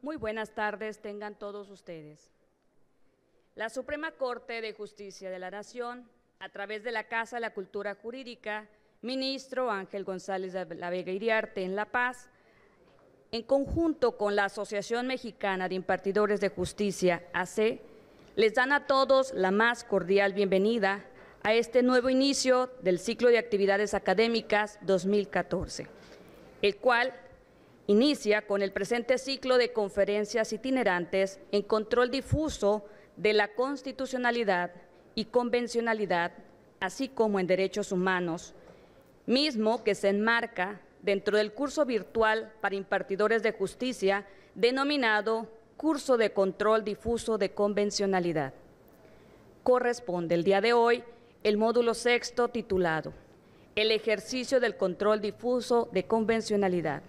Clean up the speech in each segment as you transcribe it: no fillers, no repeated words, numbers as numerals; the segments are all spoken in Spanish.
Muy buenas tardes tengan todos ustedes. La Suprema Corte de Justicia de la Nación, a través de la Casa de la Cultura Jurídica, ministro Ángel González de la Vega Iriarte en La Paz, en conjunto con la Asociación Mexicana de Impartidores de Justicia, AC, les dan a todos la más cordial bienvenida a este nuevo inicio del ciclo de actividades académicas 2014, el cual inicia con el presente ciclo de conferencias itinerantes en control difuso de la constitucionalidad y convencionalidad, así como en derechos humanos, mismo que se enmarca dentro del curso virtual para impartidores de justicia denominado Curso de Control Difuso de Convencionalidad. Corresponde el día de hoy el módulo sexto titulado El ejercicio del control difuso de convencionalidad,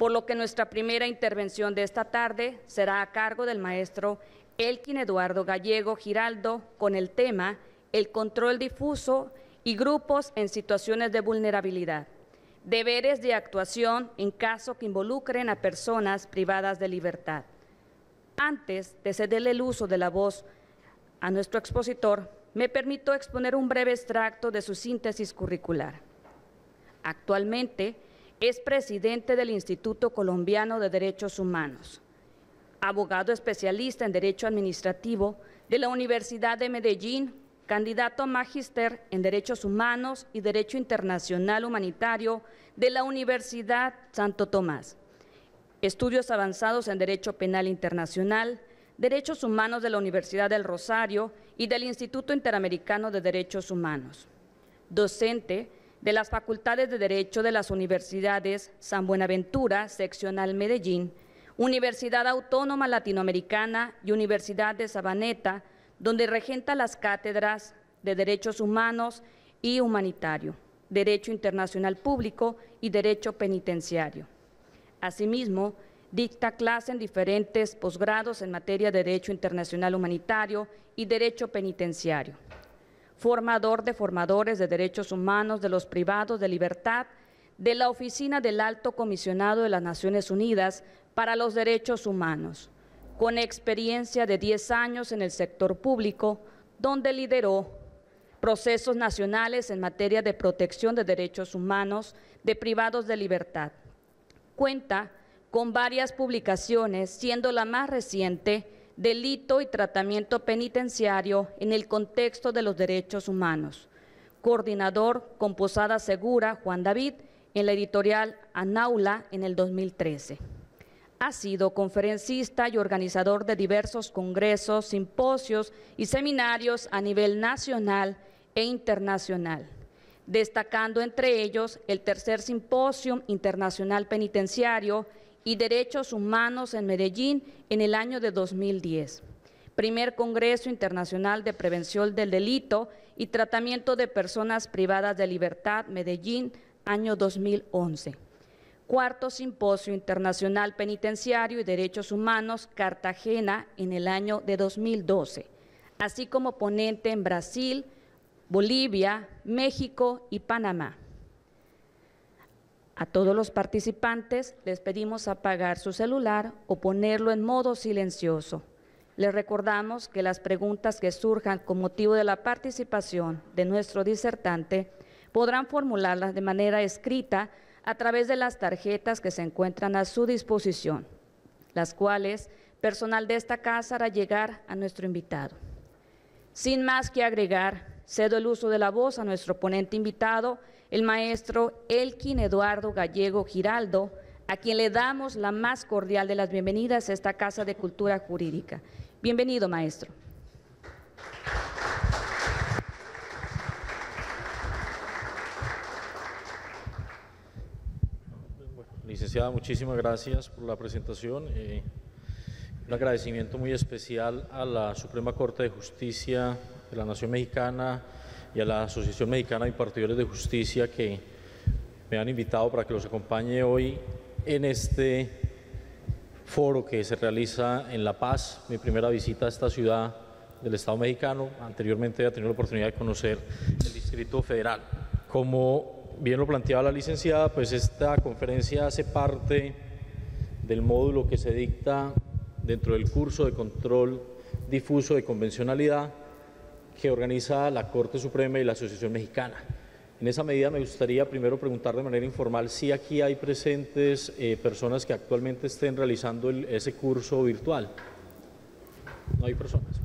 por lo que nuestra primera intervención de esta tarde será a cargo del maestro Elkin Eduardo Gallego Giraldo con el tema El control difuso y grupos en situaciones de vulnerabilidad, deberes de actuación en caso que involucren a personas privadas de libertad. Antes de cederle el uso de la voz a nuestro expositor, me permito exponer un breve extracto de su síntesis curricular. Actualmente es presidente del Instituto Colombiano de Derechos Humanos, abogado especialista en Derecho Administrativo de la Universidad de Medellín, candidato a magíster en Derechos Humanos y Derecho Internacional Humanitario de la Universidad Santo Tomás, estudios avanzados en Derecho Penal Internacional, Derechos Humanos de la Universidad del Rosario y del Instituto Interamericano de Derechos Humanos, docente de las Facultades de Derecho de las Universidades San Buenaventura, Seccional Medellín, Universidad Autónoma Latinoamericana y Universidad de Sabaneta, donde regenta las cátedras de Derechos Humanos y Humanitario, Derecho Internacional Público y Derecho Penitenciario. Asimismo, dicta clase en diferentes posgrados en materia de Derecho Internacional Humanitario y Derecho Penitenciario. Formador de formadores de derechos humanos de los privados de libertad de la Oficina del Alto Comisionado de las Naciones Unidas para los Derechos Humanos, con experiencia de 10 años en el sector público, donde lideró procesos nacionales en materia de protección de derechos humanos de privados de libertad. Cuenta con varias publicaciones, siendo la más reciente Delito y Tratamiento Penitenciario en el contexto de los derechos humanos, coordinador con Posada Segura, Juan David, en la editorial Anáula en el 2013. Ha sido conferencista y organizador de diversos congresos, simposios y seminarios a nivel nacional e internacional, destacando entre ellos el Tercer Simposio Internacional Penitenciario y Derechos Humanos en Medellín en el año de 2010, Primer Congreso Internacional de Prevención del Delito y Tratamiento de Personas Privadas de Libertad, Medellín, año 2011, Cuarto Simposio Internacional Penitenciario y Derechos Humanos, Cartagena, en el año de 2012, así como ponente en Brasil, Bolivia, México y Panamá. A todos los participantes les pedimos apagar su celular o ponerlo en modo silencioso. Les recordamos que las preguntas que surjan con motivo de la participación de nuestro disertante podrán formularlas de manera escrita a través de las tarjetas que se encuentran a su disposición, las cuales personal de esta casa hará llegar a nuestro invitado. Sin más que agregar, cedo el uso de la voz a nuestro ponente invitado, el maestro Elkin Eduardo Gallego Giraldo, a quien le damos la más cordial de las bienvenidas a esta Casa de Cultura Jurídica. Bienvenido, maestro. Licenciada, muchísimas gracias por la presentación. Un agradecimiento muy especial a la Suprema Corte de Justicia de la Nación Mexicana y a la Asociación Mexicana de Impartidores de Justicia que me han invitado para que los acompañe hoy en este foro que se realiza en La Paz, mi primera visita a esta ciudad del Estado mexicano. Anteriormente he tenido la oportunidad de conocer el Distrito Federal. Como bien lo planteaba la licenciada, pues esta conferencia hace parte del módulo que se dicta dentro del curso de control difuso de convencionalidad que organiza la Corte Suprema y la Asociación Mexicana. En esa medida me gustaría primero preguntar de manera informal si aquí hay presentes personas que actualmente estén realizando ese curso virtual. No hay personas.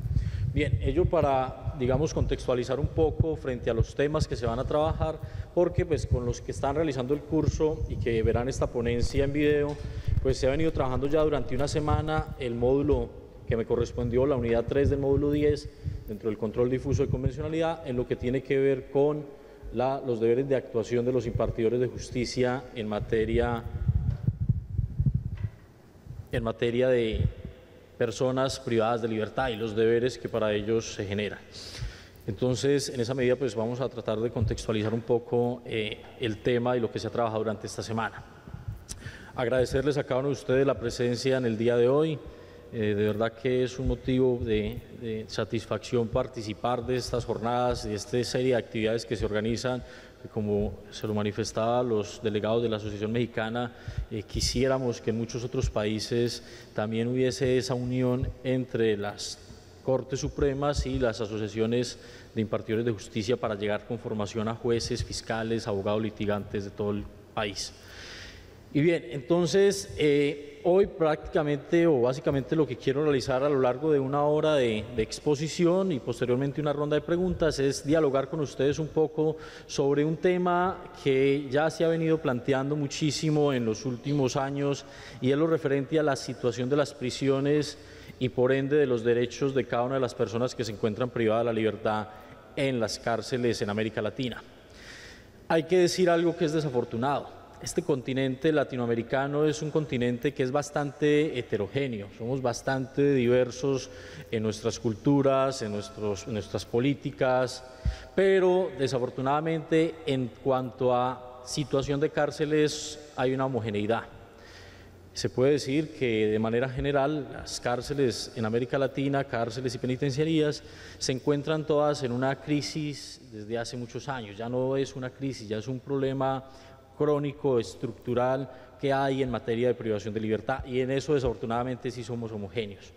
Bien, ello para, digamos, contextualizar un poco frente a los temas que se van a trabajar, porque pues con los que están realizando el curso y que verán esta ponencia en video, pues se ha venido trabajando ya durante una semana el módulo que me correspondió, la unidad 3 del módulo 10, dentro del control difuso de convencionalidad, en lo que tiene que ver con los deberes de actuación de los impartidores de justicia en materia de personas privadas de libertad y los deberes que para ellos se generan. Entonces, en esa medida, pues vamos a tratar de contextualizar un poco el tema y lo que se ha trabajado durante esta semana. Agradecerles a cada uno de ustedes la presencia en el día de hoy. De verdad que es un motivo de satisfacción participar de estas jornadas y de esta serie de actividades que se organizan, que como se lo manifestaba los delegados de la Asociación Mexicana, quisiéramos que en muchos otros países también hubiese esa unión entre las Cortes Supremas y las asociaciones de impartidores de justicia para llegar con formación a jueces, fiscales, abogados litigantes de todo el país. Y bien, entonces, hoy prácticamente o básicamente lo que quiero realizar a lo largo de una hora de exposición y posteriormente una ronda de preguntas es dialogar con ustedes un poco sobre un tema que ya se ha venido planteando muchísimo en los últimos años y es lo referente a la situación de las prisiones y por ende de los derechos de cada una de las personas que se encuentran privadas de la libertad en las cárceles en América Latina. Hay que decir algo que es desafortunado. Este continente latinoamericano es un continente que es bastante heterogéneo, somos bastante diversos en nuestras culturas, en nuestras políticas, pero desafortunadamente en cuanto a situación de cárceles hay una homogeneidad. Se puede decir que de manera general las cárceles en América Latina, cárceles y penitenciarías, se encuentran todas en una crisis desde hace muchos años. Ya no es una crisis, ya es un problema crónico, estructural que hay en materia de privación de libertad y en eso desafortunadamente sí somos homogéneos.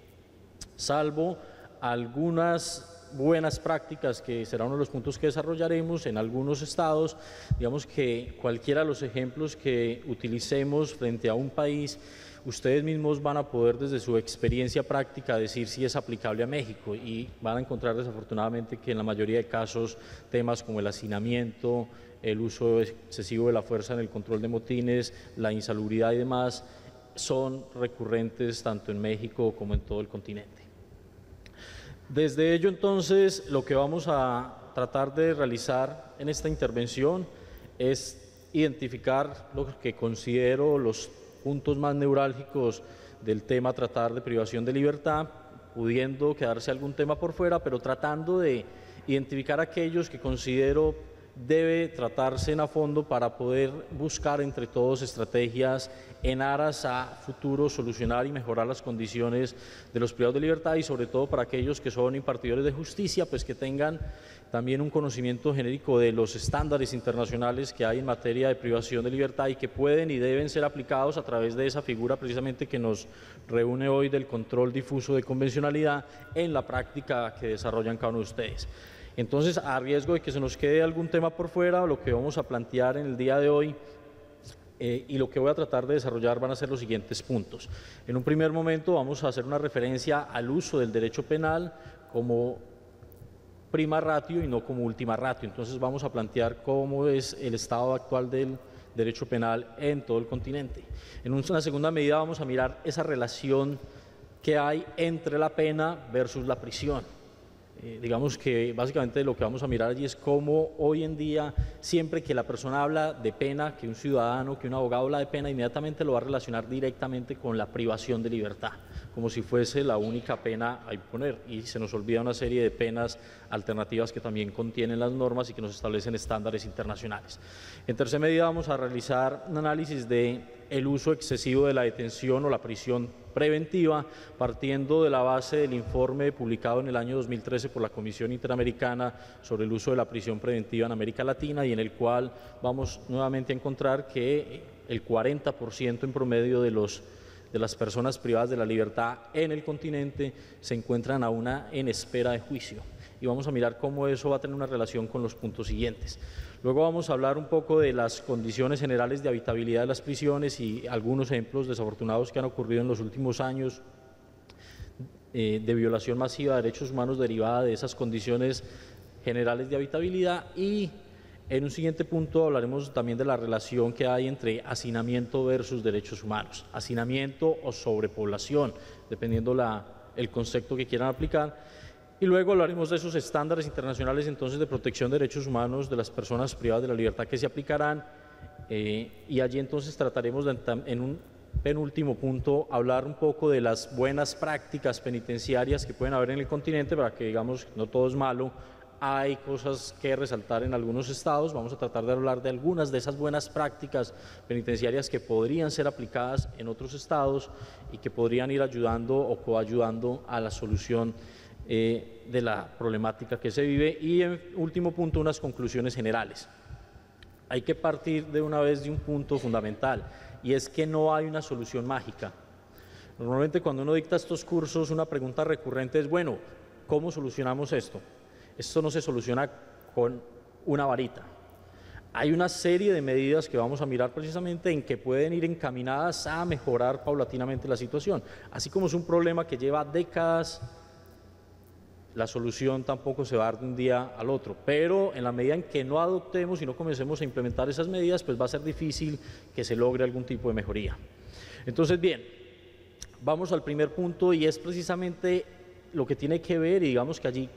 Salvo algunas buenas prácticas que será uno de los puntos que desarrollaremos en algunos estados, digamos que cualquiera de los ejemplos que utilicemos frente a un país, ustedes mismos van a poder desde su experiencia práctica decir si es aplicable a México y van a encontrar desafortunadamente que en la mayoría de casos temas como el hacinamiento, el uso excesivo de la fuerza en el control de motines, la insalubridad y demás son recurrentes tanto en México como en todo el continente. Desde ello entonces lo que vamos a tratar de realizar en esta intervención es identificar lo que considero los puntos más neurálgicos del tema tratar de privación de libertad, pudiendo quedarse algún tema por fuera, pero tratando de identificar aquellos que considero debe tratarse a fondo para poder buscar entre todos estrategias en aras a futuro solucionar y mejorar las condiciones de los privados de libertad y sobre todo para aquellos que son impartidores de justicia, pues que tengan también un conocimiento genérico de los estándares internacionales que hay en materia de privación de libertad y que pueden y deben ser aplicados a través de esa figura precisamente que nos reúne hoy del control difuso de convencionalidad en la práctica que desarrollan cada uno de ustedes. Entonces, a riesgo de que se nos quede algún tema por fuera, lo que vamos a plantear en el día de hoy y lo que voy a tratar de desarrollar van a ser los siguientes puntos. En un primer momento vamos a hacer una referencia al uso del derecho penal como prima ratio y no como última ratio. Entonces vamos a plantear cómo es el estado actual del derecho penal en todo el continente. En una segunda medida vamos a mirar esa relación que hay entre la pena versus la prisión. Digamos que básicamente lo que vamos a mirar allí es cómo hoy en día, siempre que la persona habla de pena, que un ciudadano, que un abogado habla de pena, inmediatamente lo va a relacionar directamente con la privación de libertad, como si fuese la única pena a imponer, y se nos olvida una serie de penas alternativas que también contienen las normas y que nos establecen estándares internacionales. En tercera medida vamos a realizar un análisis de el uso excesivo de la detención o la prisión preventiva, partiendo de la base del informe publicado en el año 2013 por la Comisión Interamericana sobre el uso de la prisión preventiva en América Latina y en el cual vamos nuevamente a encontrar que el 40% en promedio de los de las personas privadas de la libertad en el continente se encuentran aún en espera de juicio. Y vamos a mirar cómo eso va a tener una relación con los puntos siguientes. Luego vamos a hablar un poco de las condiciones generales de habitabilidad de las prisiones y algunos ejemplos desafortunados que han ocurrido en los últimos años de violación masiva de derechos humanos derivada de esas condiciones generales de habitabilidad, y en un siguiente punto hablaremos también de la relación que hay entre hacinamiento versus derechos humanos, hacinamiento o sobrepoblación, dependiendo el concepto que quieran aplicar, y luego hablaremos de esos estándares internacionales entonces de protección de derechos humanos de las personas privadas de la libertad que se aplicarán, y allí entonces trataremos en un penúltimo punto hablar un poco de las buenas prácticas penitenciarias que pueden haber en el continente para que digamos no todo es malo. Hay cosas que resaltar en algunos estados, vamos a tratar de hablar de algunas de esas buenas prácticas penitenciarias que podrían ser aplicadas en otros estados y que podrían ir ayudando o coayudando a la solución de la problemática que se vive. Y en último punto, unas conclusiones generales. Hay que partir de una vez de un punto fundamental, y es que no hay una solución mágica. Normalmente cuando uno dicta estos cursos, una pregunta recurrente es, bueno, ¿cómo solucionamos esto? Esto no se soluciona con una varita. Hay una serie de medidas que vamos a mirar precisamente en que pueden ir encaminadas a mejorar paulatinamente la situación. Así como es un problema que lleva décadas, la solución tampoco se va a dar de un día al otro, pero en la medida en que no adoptemos y no comencemos a implementar esas medidas, pues va a ser difícil que se logre algún tipo de mejoría. Entonces, bien, vamos al primer punto, y es precisamente lo que tiene que ver, y digamos que allí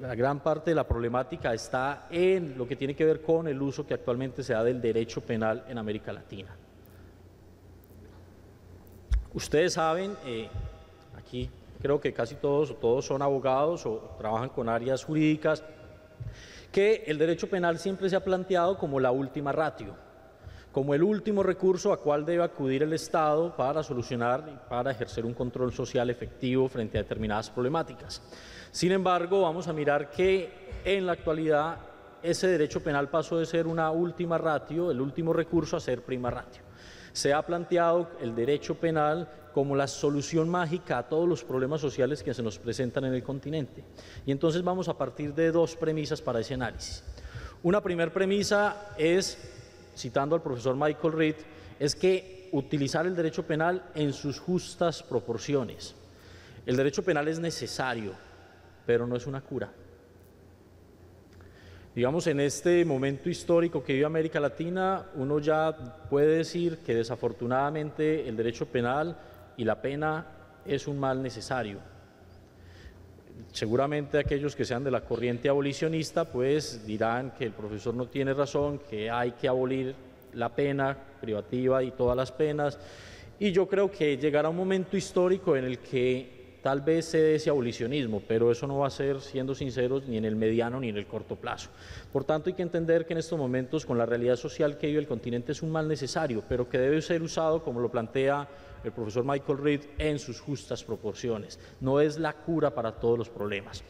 la gran parte de la problemática está en lo que tiene que ver con el uso que actualmente se da del derecho penal en América Latina. Ustedes saben, aquí creo que casi todos son abogados o trabajan con áreas jurídicas, que el derecho penal siempre se ha planteado como la última ratio, como el último recurso a cual debe acudir el Estado para solucionar y para ejercer un control social efectivo frente a determinadas problemáticas. Sin embargo, vamos a mirar que en la actualidad ese derecho penal pasó de ser una última ratio, el último recurso, a ser prima ratio. Se ha planteado el derecho penal como la solución mágica a todos los problemas sociales que se nos presentan en el continente. Y entonces vamos a partir de dos premisas para ese análisis. Una primera premisa es, citando al profesor Michael Reed, es que utilizar el derecho penal en sus justas proporciones. El derecho penal es necesario, pero no es una cura. Digamos, en este momento histórico que vive América Latina, uno ya puede decir que desafortunadamente el derecho penal y la pena es un mal necesario. Seguramente aquellos que sean de la corriente abolicionista pues dirán que el profesor no tiene razón, que hay que abolir la pena privativa y todas las penas, y yo creo que llegará un momento histórico en el que tal vez se dé ese abolicionismo, pero eso no va a ser, siendo sinceros, ni en el mediano ni en el corto plazo. Por tanto, hay que entender que en estos momentos, con la realidad social que vive el continente, es un mal necesario, pero que debe ser usado, como lo plantea el profesor Michael Reed, en sus justas proporciones. No es la cura para todos los problemas.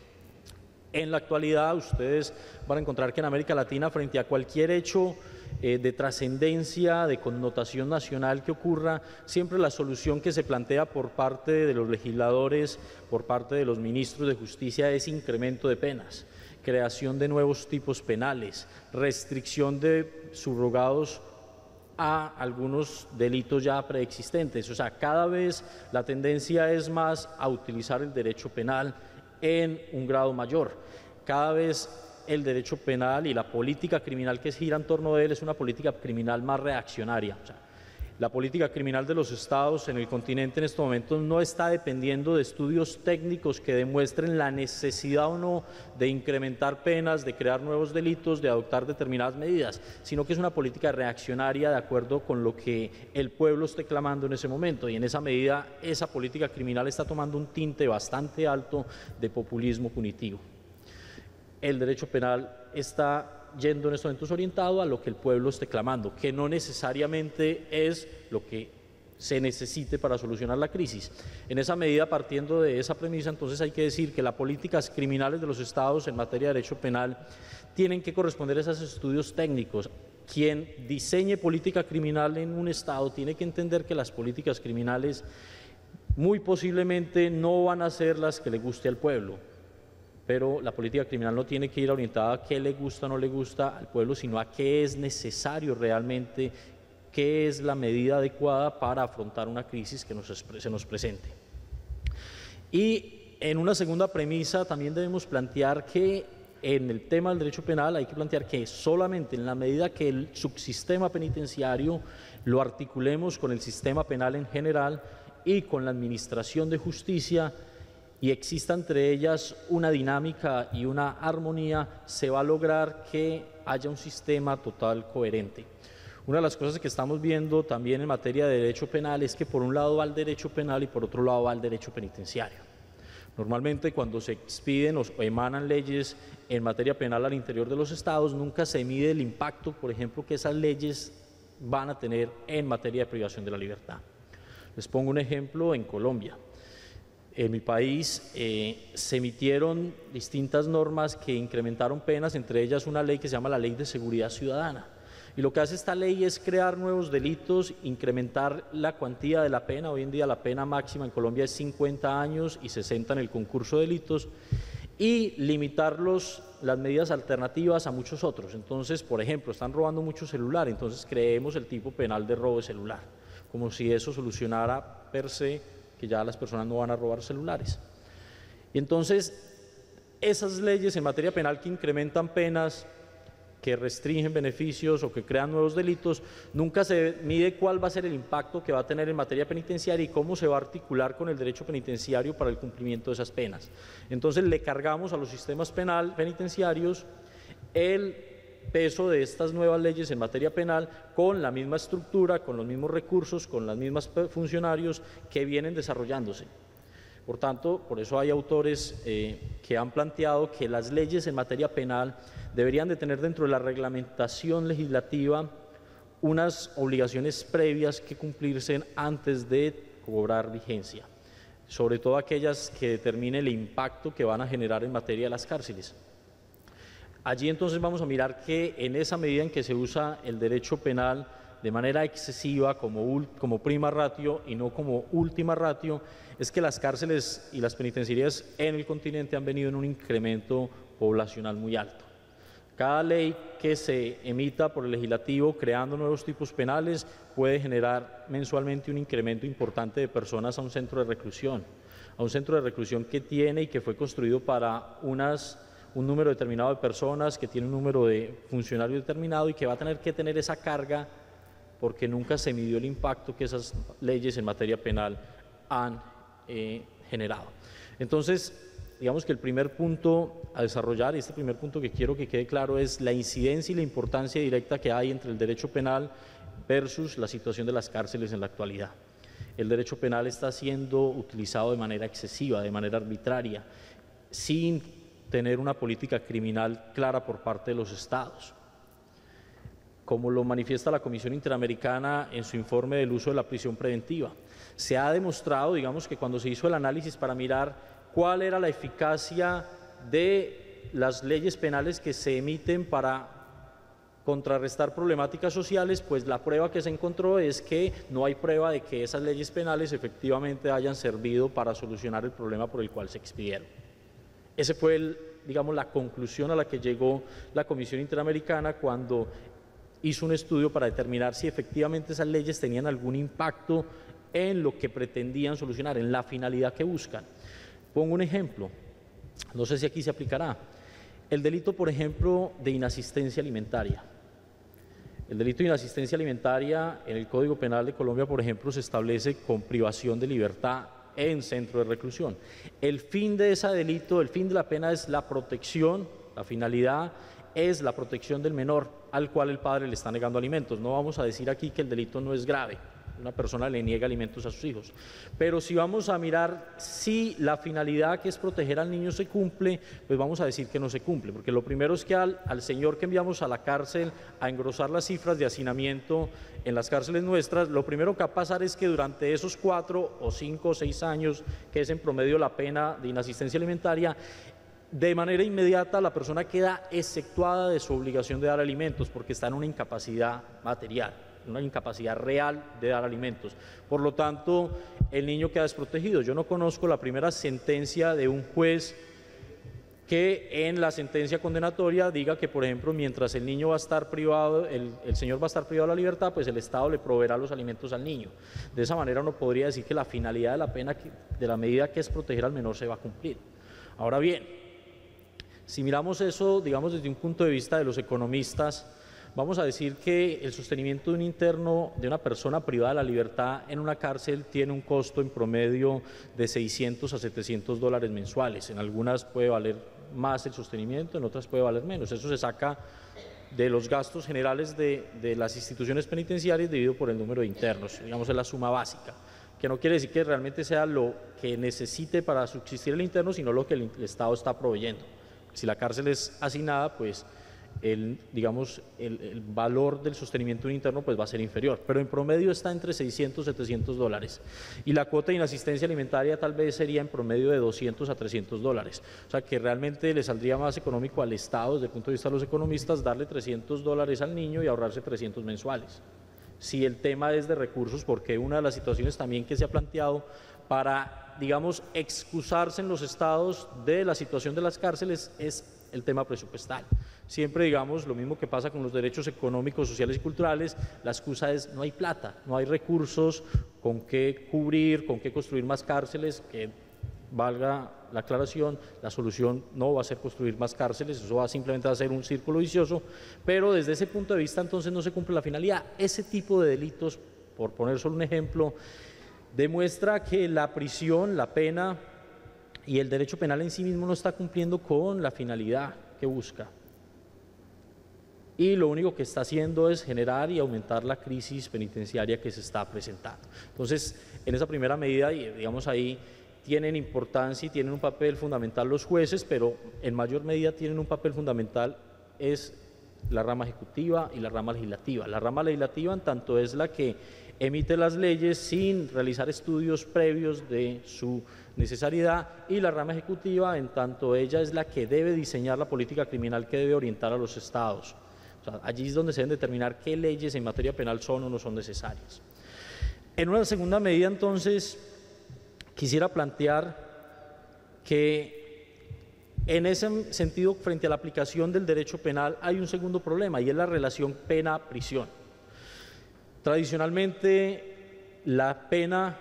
En la actualidad, ustedes van a encontrar que en América Latina, frente a cualquier hecho de trascendencia, de connotación nacional que ocurra, siempre la solución que se plantea por parte de los legisladores, por parte de los ministros de justicia, es incremento de penas, creación de nuevos tipos penales, restricción de subrogados a algunos delitos ya preexistentes. O sea, cada vez la tendencia es más a utilizar el derecho penal en un grado mayor. Cada vez el derecho penal y la política criminal que gira en torno de él es una política criminal más reaccionaria. O sea, la política criminal de los estados en el continente en estos momentos no está dependiendo de estudios técnicos que demuestren la necesidad o no de incrementar penas, de crear nuevos delitos, de adoptar determinadas medidas, sino que es una política reaccionaria de acuerdo con lo que el pueblo esté clamando en ese momento, y en esa medida esa política criminal está tomando un tinte bastante alto de populismo punitivo. El derecho penal está yendo en estos momentos orientado a lo que el pueblo esté clamando, que no necesariamente es lo que se necesite para solucionar la crisis. En esa medida, partiendo de esa premisa, entonces hay que decir que las políticas criminales de los estados en materia de derecho penal tienen que corresponder a esos estudios técnicos, quien diseñe política criminal en un Estado tiene que entender que las políticas criminales muy posiblemente no van a ser las que le guste al pueblo, pero la política criminal no tiene que ir orientada a qué le gusta o no le gusta al pueblo, sino a qué es necesario realmente, qué es la medida adecuada para afrontar una crisis que se nos presente. Y en una segunda premisa también debemos plantear que en el tema del derecho penal hay que plantear que solamente en la medida que el subsistema penitenciario lo articulemos con el sistema penal en general y con la administración de justicia y exista entre ellas una dinámica y una armonía, se va a lograr que haya un sistema total coherente. Una de las cosas que estamos viendo también en materia de derecho penal es que por un lado va el derecho penal y por otro lado va el derecho penitenciario. Normalmente cuando se expiden o emanan leyes en materia penal al interior de los estados, nunca se mide el impacto, por ejemplo, que esas leyes van a tener en materia de privación de la libertad. Les pongo un ejemplo en Colombia. En mi país se emitieron distintas normas que incrementaron penas, entre ellas una ley que se llama la Ley de Seguridad Ciudadana. Y lo que hace esta ley es crear nuevos delitos, incrementar la cuantía de la pena. Hoy en día la pena máxima en Colombia es 50 años y 60 en el concurso de delitos, y limitar las medidas alternativas a muchos otros. Entonces, por ejemplo, están robando mucho celular, entonces creemos el tipo penal de robo de celular, como si eso solucionara per se que ya las personas no van a robar celulares. Y entonces, esas leyes en materia penal que incrementan penas, que restringen beneficios o que crean nuevos delitos, nunca se mide cuál va a ser el impacto que va a tener en materia penitenciaria y cómo se va a articular con el derecho penitenciario para el cumplimiento de esas penas. Entonces le cargamos a los sistemas penitenciarios el peso de estas nuevas leyes en materia penal con la misma estructura, con los mismos recursos, con los mismos funcionarios que vienen desarrollándose. Por tanto, por eso hay autores que han planteado que las leyes en materia penal deberían de tener dentro de la reglamentación legislativa unas obligaciones previas que cumplirse antes de cobrar vigencia, sobre todo aquellas que determinen el impacto que van a generar en materia de las cárceles. Allí entonces vamos a mirar que en esa medida en que se usa el derecho penal de manera excesiva como prima ratio y no como última ratio, es que las cárceles y las penitenciarías en el continente han venido en un incremento poblacional muy alto. Cada ley que se emita por el legislativo creando nuevos tipos penales puede generar mensualmente un incremento importante de personas a un centro de reclusión que tiene y que fue construido para un número determinado de personas, que tiene un número de funcionarios determinado y que va a tener que tener esa carga porque nunca se midió el impacto que esas leyes en materia penal han generado. Entonces, digamos que el primer punto a desarrollar, y este primer punto que quiero que quede claro, es la incidencia y la importancia directa que hay entre el derecho penal versus la situación de las cárceles en la actualidad. El derecho penal está siendo utilizado de manera excesiva, de manera arbitraria, sin tener una política criminal clara por parte de los estados. Como lo manifiesta la Comisión Interamericana en su informe del uso de la prisión preventiva. Se ha demostrado, digamos, que cuando se hizo el análisis para mirar cuál era la eficacia de las leyes penales que se emiten para contrarrestar problemáticas sociales, pues la prueba que se encontró es que no hay prueba de que esas leyes penales efectivamente hayan servido para solucionar el problema por el cual se expidieron. Esa fue, digamos, la conclusión a la que llegó la Comisión Interamericana cuando hizo un estudio para determinar si efectivamente esas leyes tenían algún impacto en lo que pretendían solucionar, en la finalidad que buscan. Pongo un ejemplo, no sé si aquí se aplicará, el delito, por ejemplo, de inasistencia alimentaria. El delito de inasistencia alimentaria en el Código Penal de Colombia, por ejemplo, se establece con privación de libertad en centro de reclusión. El fin de ese delito, el fin de la pena es la protección, la finalidad es la protección del menor al cual el padre le está negando alimentos. No vamos a decir aquí que el delito no es grave, una persona le niega alimentos a sus hijos, pero si vamos a mirar si la finalidad que es proteger al niño se cumple, pues vamos a decir que no se cumple, porque lo primero es que al señor que enviamos a la cárcel a engrosar las cifras de hacinamiento en las cárceles nuestras, lo primero que va a pasar es que durante esos 4 o 5 o 6 años, que es en promedio la pena de inasistencia alimentaria, de manera inmediata la persona queda exceptuada de su obligación de dar alimentos porque está en una incapacidad material, una incapacidad real de dar alimentos. Por lo tanto, el niño queda desprotegido. Yo no conozco la primera sentencia de un juez que en la sentencia condenatoria diga que, por ejemplo, mientras el niño va a estar privado, el señor va a estar privado de la libertad, pues el Estado le proveerá los alimentos al niño. De esa manera uno podría decir que la finalidad de la pena, de la medida que es proteger al menor, se va a cumplir. Ahora bien, si miramos eso, digamos, desde un punto de vista de los economistas, vamos a decir que el sostenimiento de un interno, de una persona privada de la libertad en una cárcel, tiene un costo en promedio de 600 a 700 dólares mensuales. En algunas puede valer más el sostenimiento, en otras puede valer menos. Eso se saca de los gastos generales de las instituciones penitenciarias dividido por el número de internos, digamos, es la suma básica, que no quiere decir que realmente sea lo que necesite para subsistir el interno, sino lo que el Estado está proveyendo. Si la cárcel es asignada, pues el valor del sostenimiento de un interno pues va a ser inferior, pero en promedio está entre 600 y 700 dólares. Y la cuota de inasistencia alimentaria tal vez sería en promedio de 200 a 300 dólares. O sea que realmente le saldría más económico al Estado, desde el punto de vista de los economistas, darle 300 dólares al niño y ahorrarse 300 mensuales. Si el tema es de recursos, porque una de las situaciones también que se ha planteado para, digamos, excusarse en los estados de la situación de las cárceles es el tema presupuestal. Siempre, digamos, lo mismo que pasa con los derechos económicos, sociales y culturales, la excusa es no hay plata, no hay recursos con qué cubrir, con qué construir más cárceles, que valga la aclaración, la solución no va a ser construir más cárceles, eso va simplemente a ser un círculo vicioso, pero desde ese punto de vista entonces no se cumple la finalidad. Ese tipo de delitos, por poner solo un ejemplo, demuestra que la prisión, la pena y el derecho penal en sí mismo no está cumpliendo con la finalidad que busca. Y lo único que está haciendo es generar y aumentar la crisis penitenciaria que se está presentando. Entonces, en esa primera medida, digamos ahí, tienen importancia y tienen un papel fundamental los jueces, pero en mayor medida tienen un papel fundamental es la rama ejecutiva y la rama legislativa. La rama legislativa en tanto es la que emite las leyes sin realizar estudios previos de su necesariedad, y la rama ejecutiva en tanto ella es la que debe diseñar la política criminal que debe orientar a los estados. O sea, allí es donde se deben determinar qué leyes en materia penal son o no son necesarias. En una segunda medida, entonces, quisiera plantear que en ese sentido, frente a la aplicación del derecho penal, hay un segundo problema, y es la relación pena-prisión. Tradicionalmente, la pena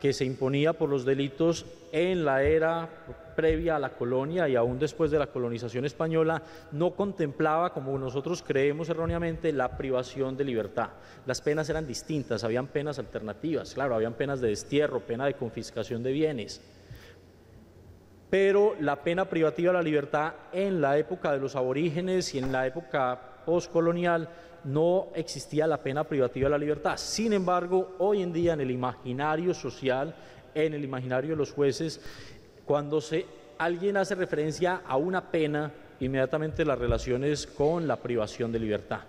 que se imponía por los delitos en la era previa a la colonia y aún después de la colonización española no contemplaba, como nosotros creemos erróneamente, la privación de libertad. Las penas eran distintas, habían penas alternativas, claro, habían penas de destierro, pena de confiscación de bienes, pero la pena privativa de la libertad en la época de los aborígenes y en la época postcolonial no existía la pena privativa de la libertad. Sin embargo, hoy en día en el imaginario social, en el imaginario de los jueces, cuando alguien hace referencia a una pena, inmediatamente las relaciones con la privación de libertad,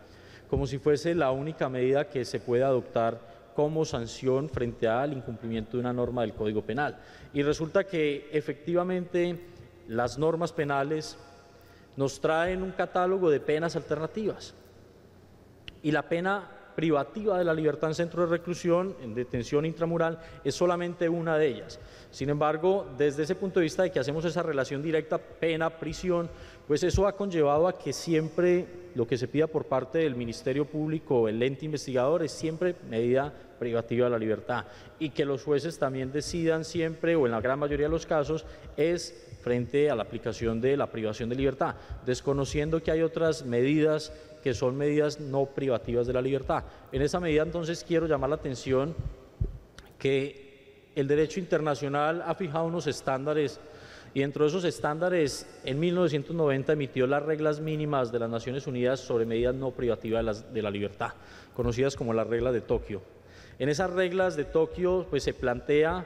como si fuese la única medida que se puede adoptar como sanción frente al incumplimiento de una norma del Código Penal. Y resulta que efectivamente las normas penales nos traen un catálogo de penas alternativas, y la pena privativa de la libertad en centro de reclusión, en detención intramural, es solamente una de ellas. Sin embargo, desde ese punto de vista de que hacemos esa relación directa pena-prisión, pues eso ha conllevado a que siempre lo que se pida por parte del Ministerio Público, el ente investigador, es siempre medida privativa de la libertad, y que los jueces también decidan siempre, o en la gran mayoría de los casos, es frente a la aplicación de la privación de libertad, desconociendo que hay otras medidas que son medidas no privativas de la libertad. En esa medida, entonces, quiero llamar la atención que el derecho internacional ha fijado unos estándares, y dentro de esos estándares, en 1990 emitió las reglas mínimas de las Naciones Unidas sobre medidas no privativas de la libertad, conocidas como las reglas de Tokio. En esas reglas de Tokio, pues se plantea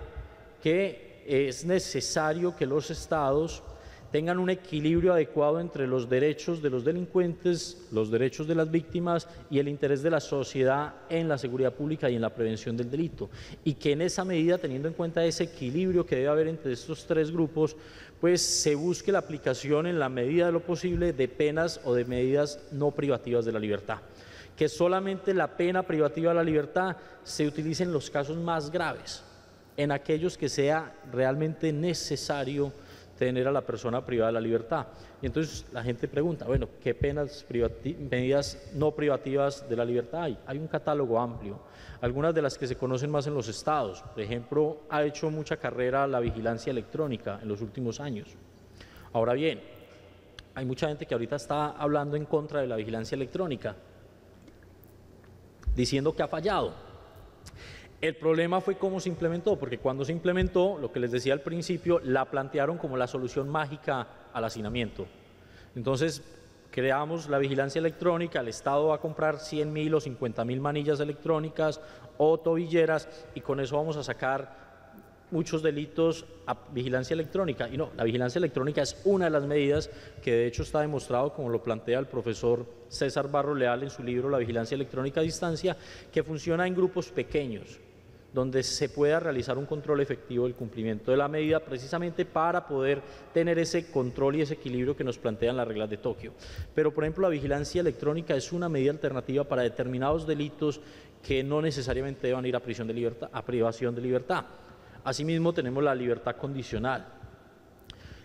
que es necesario que los estados tengan un equilibrio adecuado entre los derechos de los delincuentes, los derechos de las víctimas y el interés de la sociedad en la seguridad pública y en la prevención del delito. Y que en esa medida, teniendo en cuenta ese equilibrio que debe haber entre estos tres grupos, pues se busque la aplicación en la medida de lo posible de penas o de medidas no privativas de la libertad. Que solamente la pena privativa de la libertad se utilice en los casos más graves, en aquellos que sea realmente necesario tener a la persona privada de la libertad. Y entonces la gente pregunta, bueno, ¿qué medidas no privativas de la libertad hay? Hay un catálogo amplio, algunas de las que se conocen más en los estados. Por ejemplo, ha hecho mucha carrera la vigilancia electrónica en los últimos años. Ahora bien, hay mucha gente que ahorita está hablando en contra de la vigilancia electrónica, diciendo que ha fallado. El problema fue cómo se implementó, porque cuando se implementó, lo que les decía al principio, la plantearon como la solución mágica al hacinamiento. Entonces, creamos la vigilancia electrónica, el Estado va a comprar 100.000 o 50.000 manillas electrónicas o tobilleras y con eso vamos a sacar muchos delitos a vigilancia electrónica. Y no, la vigilancia electrónica es una de las medidas que de hecho está demostrado, como lo plantea el profesor César Barro Leal en su libro La vigilancia electrónica a distancia, que funciona en grupos pequeños, donde se pueda realizar un control efectivo del cumplimiento de la medida, precisamente para poder tener ese control y ese equilibrio que nos plantean las reglas de Tokio. Pero, por ejemplo, la vigilancia electrónica es una medida alternativa para determinados delitos que no necesariamente deban ir a prisión de libertad, a privación de libertad. Asimismo, tenemos la libertad condicional,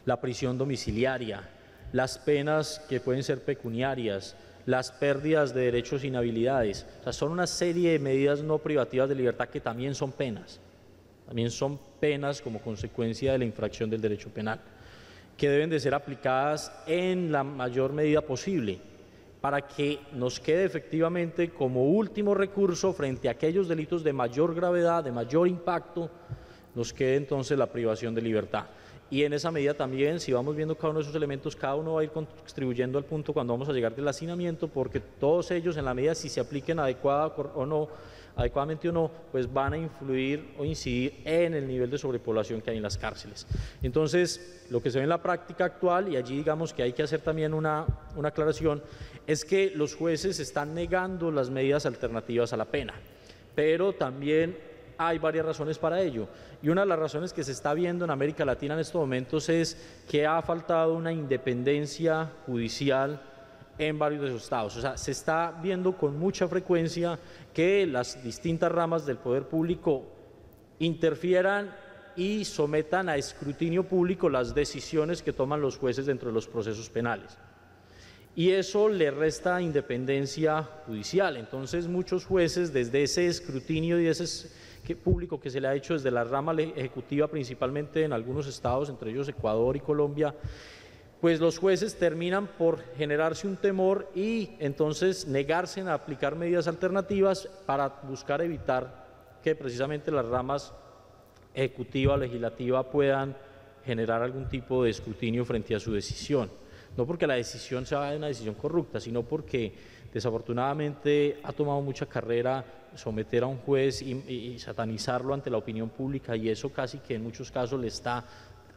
la prisión domiciliaria, las penas que pueden ser pecuniarias, las pérdidas de derechos e inhabilidades. O sea, son una serie de medidas no privativas de libertad que también son penas como consecuencia de la infracción del derecho penal, que deben de ser aplicadas en la mayor medida posible para que nos quede efectivamente como último recurso frente a aquellos delitos de mayor gravedad, de mayor impacto, nos quede entonces la privación de libertad. Y en esa medida también, si vamos viendo cada uno de esos elementos, cada uno va a ir contribuyendo al punto cuando vamos a llegar del hacinamiento, porque todos ellos, en la medida si se apliquen adecuadamente o no, pues van a influir o incidir en el nivel de sobrepoblación que hay en las cárceles. Entonces, lo que se ve en la práctica actual, y allí digamos que hay que hacer también una aclaración, es que los jueces están negando las medidas alternativas a la pena, pero también hay varias razones para ello, y una de las razones que se está viendo en América Latina en estos momentos es que ha faltado una independencia judicial en varios de esos estados. O sea, se está viendo con mucha frecuencia que las distintas ramas del poder público interfieran y sometan a escrutinio público las decisiones que toman los jueces dentro de los procesos penales. Y eso le resta independencia judicial. Entonces, muchos jueces, desde ese escrutinio y ese público que se le ha hecho desde la rama ejecutiva, principalmente en algunos estados, entre ellos Ecuador y Colombia, pues los jueces terminan por generarse un temor y entonces negarse a aplicar medidas alternativas para buscar evitar que precisamente las ramas ejecutiva o legislativa puedan generar algún tipo de escrutinio frente a su decisión. No porque la decisión sea una decisión corrupta, sino porque desafortunadamente ha tomado mucha carrera someter a un juez y satanizarlo ante la opinión pública, y eso casi que en muchos casos le está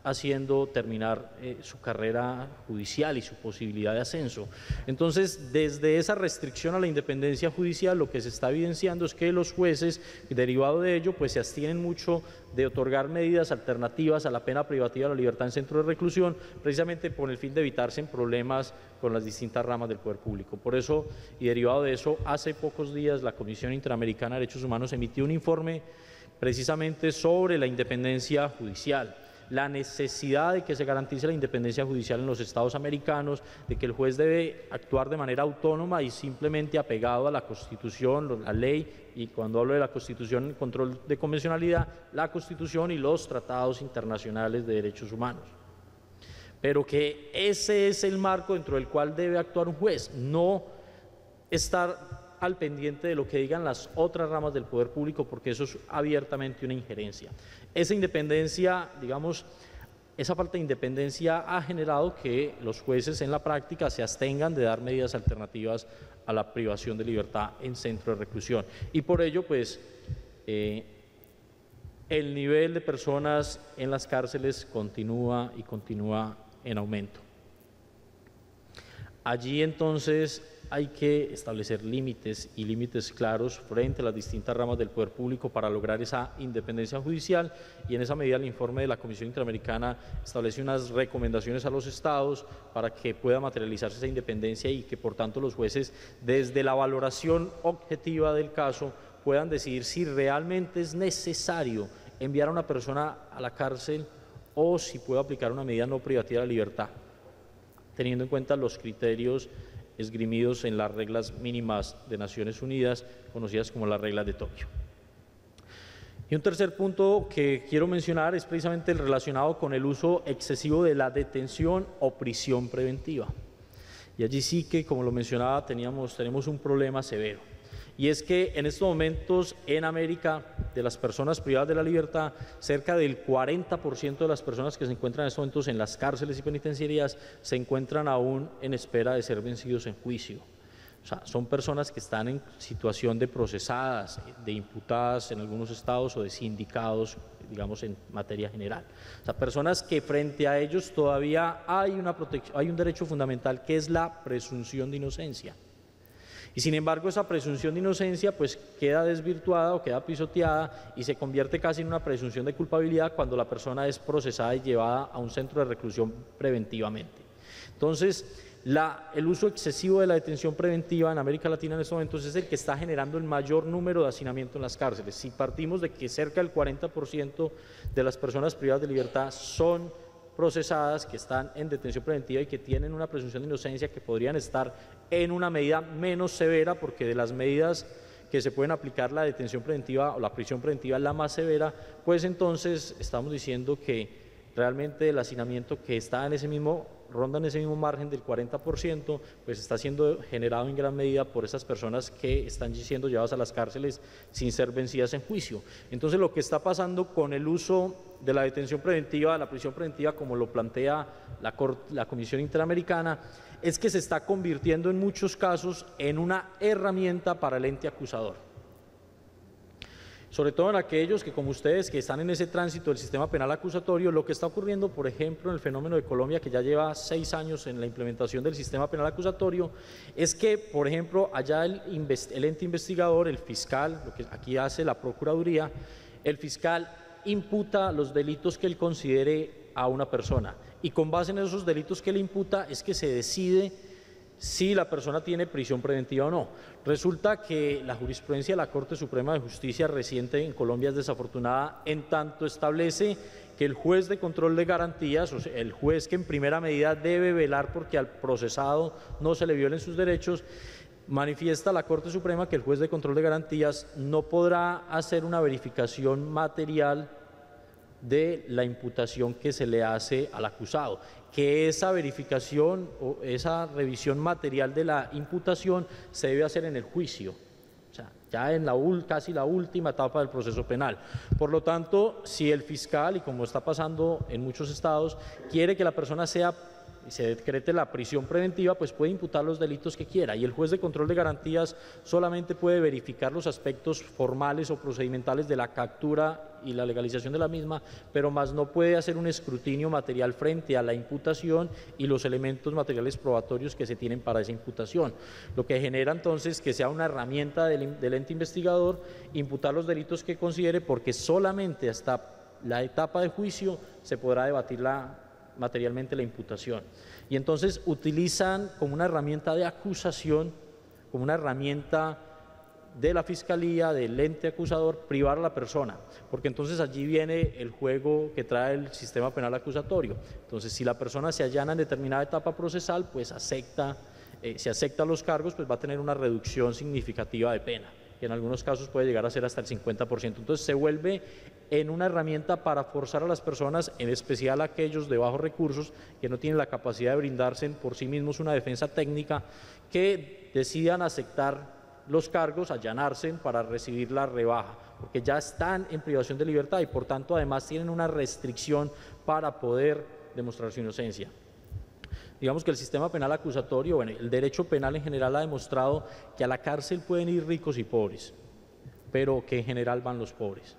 haciendo terminar su carrera judicial y su posibilidad de ascenso. Entonces, desde esa restricción a la independencia judicial, lo que se está evidenciando es que los jueces, derivado de ello, pues se abstienen mucho de otorgar medidas alternativas a la pena privativa de la libertad en centro de reclusión, precisamente por el fin de evitarse en problemas con las distintas ramas del poder público. Por eso, y derivado de eso, hace pocos días la Comisión Interamericana de Derechos Humanos emitió un informe precisamente sobre la independencia judicial, la necesidad de que se garantice la independencia judicial en los estados americanos, de que el juez debe actuar de manera autónoma y simplemente apegado a la Constitución, la ley, y cuando hablo de la Constitución, el control de convencionalidad, la Constitución y los tratados internacionales de derechos humanos. Pero que ese es el marco dentro del cual debe actuar un juez, no estar al pendiente de lo que digan las otras ramas del poder público, porque eso es abiertamente una injerencia. Esa independencia, digamos, esa falta de independencia ha generado que los jueces en la práctica se abstengan de dar medidas alternativas a la privación de libertad en centro de reclusión. Y por ello, pues, el nivel de personas en las cárceles continúa en aumento. Allí entonces hay que establecer límites y límites claros frente a las distintas ramas del poder público para lograr esa independencia judicial, y en esa medida el informe de la Comisión Interamericana establece unas recomendaciones a los estados para que pueda materializarse esa independencia y que por tanto los jueces, desde la valoración objetiva del caso, puedan decidir si realmente es necesario enviar a una persona a la cárcel o si puede aplicar una medida no privativa de la libertad, teniendo en cuenta los criterios esgrimidos en las reglas mínimas de Naciones Unidas, conocidas como las reglas de Tokio. Y un tercer punto que quiero mencionar es precisamente el relacionado con el uso excesivo de la detención o prisión preventiva. Y allí sí que, como lo mencionaba, tenemos un problema severo. Y es que en estos momentos en América, de las personas privadas de la libertad, cerca del 40% de las personas que se encuentran en estos momentos en las cárceles y penitenciarías se encuentran aún en espera de ser vencidos en juicio. O sea, son personas que están en situación de procesadas, de imputadas en algunos estados o de sindicados, digamos, en materia general. O sea, personas que frente a ellos todavía hay un derecho fundamental que es la presunción de inocencia. Y sin embargo esa presunción de inocencia pues queda desvirtuada o queda pisoteada y se convierte casi en una presunción de culpabilidad cuando la persona es procesada y llevada a un centro de reclusión preventivamente. Entonces, el uso excesivo de la detención preventiva en América Latina en estos momentos es el que está generando el mayor número de hacinamiento en las cárceles. Si partimos de que cerca del 40% de las personas privadas de libertad son procesadas, que están en detención preventiva y que tienen una presunción de inocencia, que podrían estar en una medida menos severa, porque de las medidas que se pueden aplicar la detención preventiva o la prisión preventiva es la más severa, pues entonces estamos diciendo que realmente el hacinamiento que está ronda en ese mismo margen del 40%, pues está siendo generado en gran medida por esas personas que están siendo llevadas a las cárceles sin ser vencidas en juicio. Entonces lo que está pasando con el uso de la detención preventiva, la prisión preventiva, como lo plantea la Comisión Interamericana, es que se está convirtiendo en muchos casos en una herramienta para el ente acusador. Sobre todo en aquellos que, como ustedes, que están en ese tránsito del sistema penal acusatorio, lo que está ocurriendo, por ejemplo, en el fenómeno de Colombia, que ya lleva 6 años en la implementación del sistema penal acusatorio, es que, por ejemplo, allá el ente investigador, el fiscal, lo que aquí hace la Procuraduría, el fiscal imputa los delitos que él considere a una persona, y con base en esos delitos que le imputa es que se decide si la persona tiene prisión preventiva o no. Resulta que la jurisprudencia de la Corte Suprema de Justicia reciente en Colombia es desafortunada, en tanto establece que el juez de control de garantías, o sea, el juez que en primera medida debe velar porque al procesado no se le violen sus derechos, manifiesta la Corte Suprema que el juez de control de garantías no podrá hacer una verificación material de la imputación que se le hace al acusado, que esa verificación o esa revisión material de la imputación se debe hacer en el juicio, o sea, ya en casi la última etapa del proceso penal. Por lo tanto, si el fiscal, y como está pasando en muchos estados, quiere que la persona se decrete la prisión preventiva, pues puede imputar los delitos que quiera, y el juez de control de garantías solamente puede verificar los aspectos formales o procedimentales de la captura y la legalización de la misma, pero más no puede hacer un escrutinio material frente a la imputación y los elementos materiales probatorios que se tienen para esa imputación, lo que genera entonces que sea una herramienta del ente investigador imputar los delitos que considere, porque solamente hasta la etapa de juicio se podrá debatir materialmente la imputación. Y entonces utilizan como una herramienta de acusación, como una herramienta de la Fiscalía, del ente acusador, privar a la persona, porque entonces allí viene el juego que trae el sistema penal acusatorio. Entonces, si la persona se allana en determinada etapa procesal, pues si acepta los cargos, pues va a tener una reducción significativa de pena, que en algunos casos puede llegar a ser hasta el 50%. Entonces se vuelve en una herramienta para forzar a las personas, en especial a aquellos de bajos recursos que no tienen la capacidad de brindarse por sí mismos una defensa técnica, que decidan aceptar los cargos, allanarse para recibir la rebaja, porque ya están en privación de libertad y por tanto además tienen una restricción para poder demostrar su inocencia. Digamos que el sistema penal acusatorio, bueno, el derecho penal en general ha demostrado que a la cárcel pueden ir ricos y pobres, pero que en general van los pobres.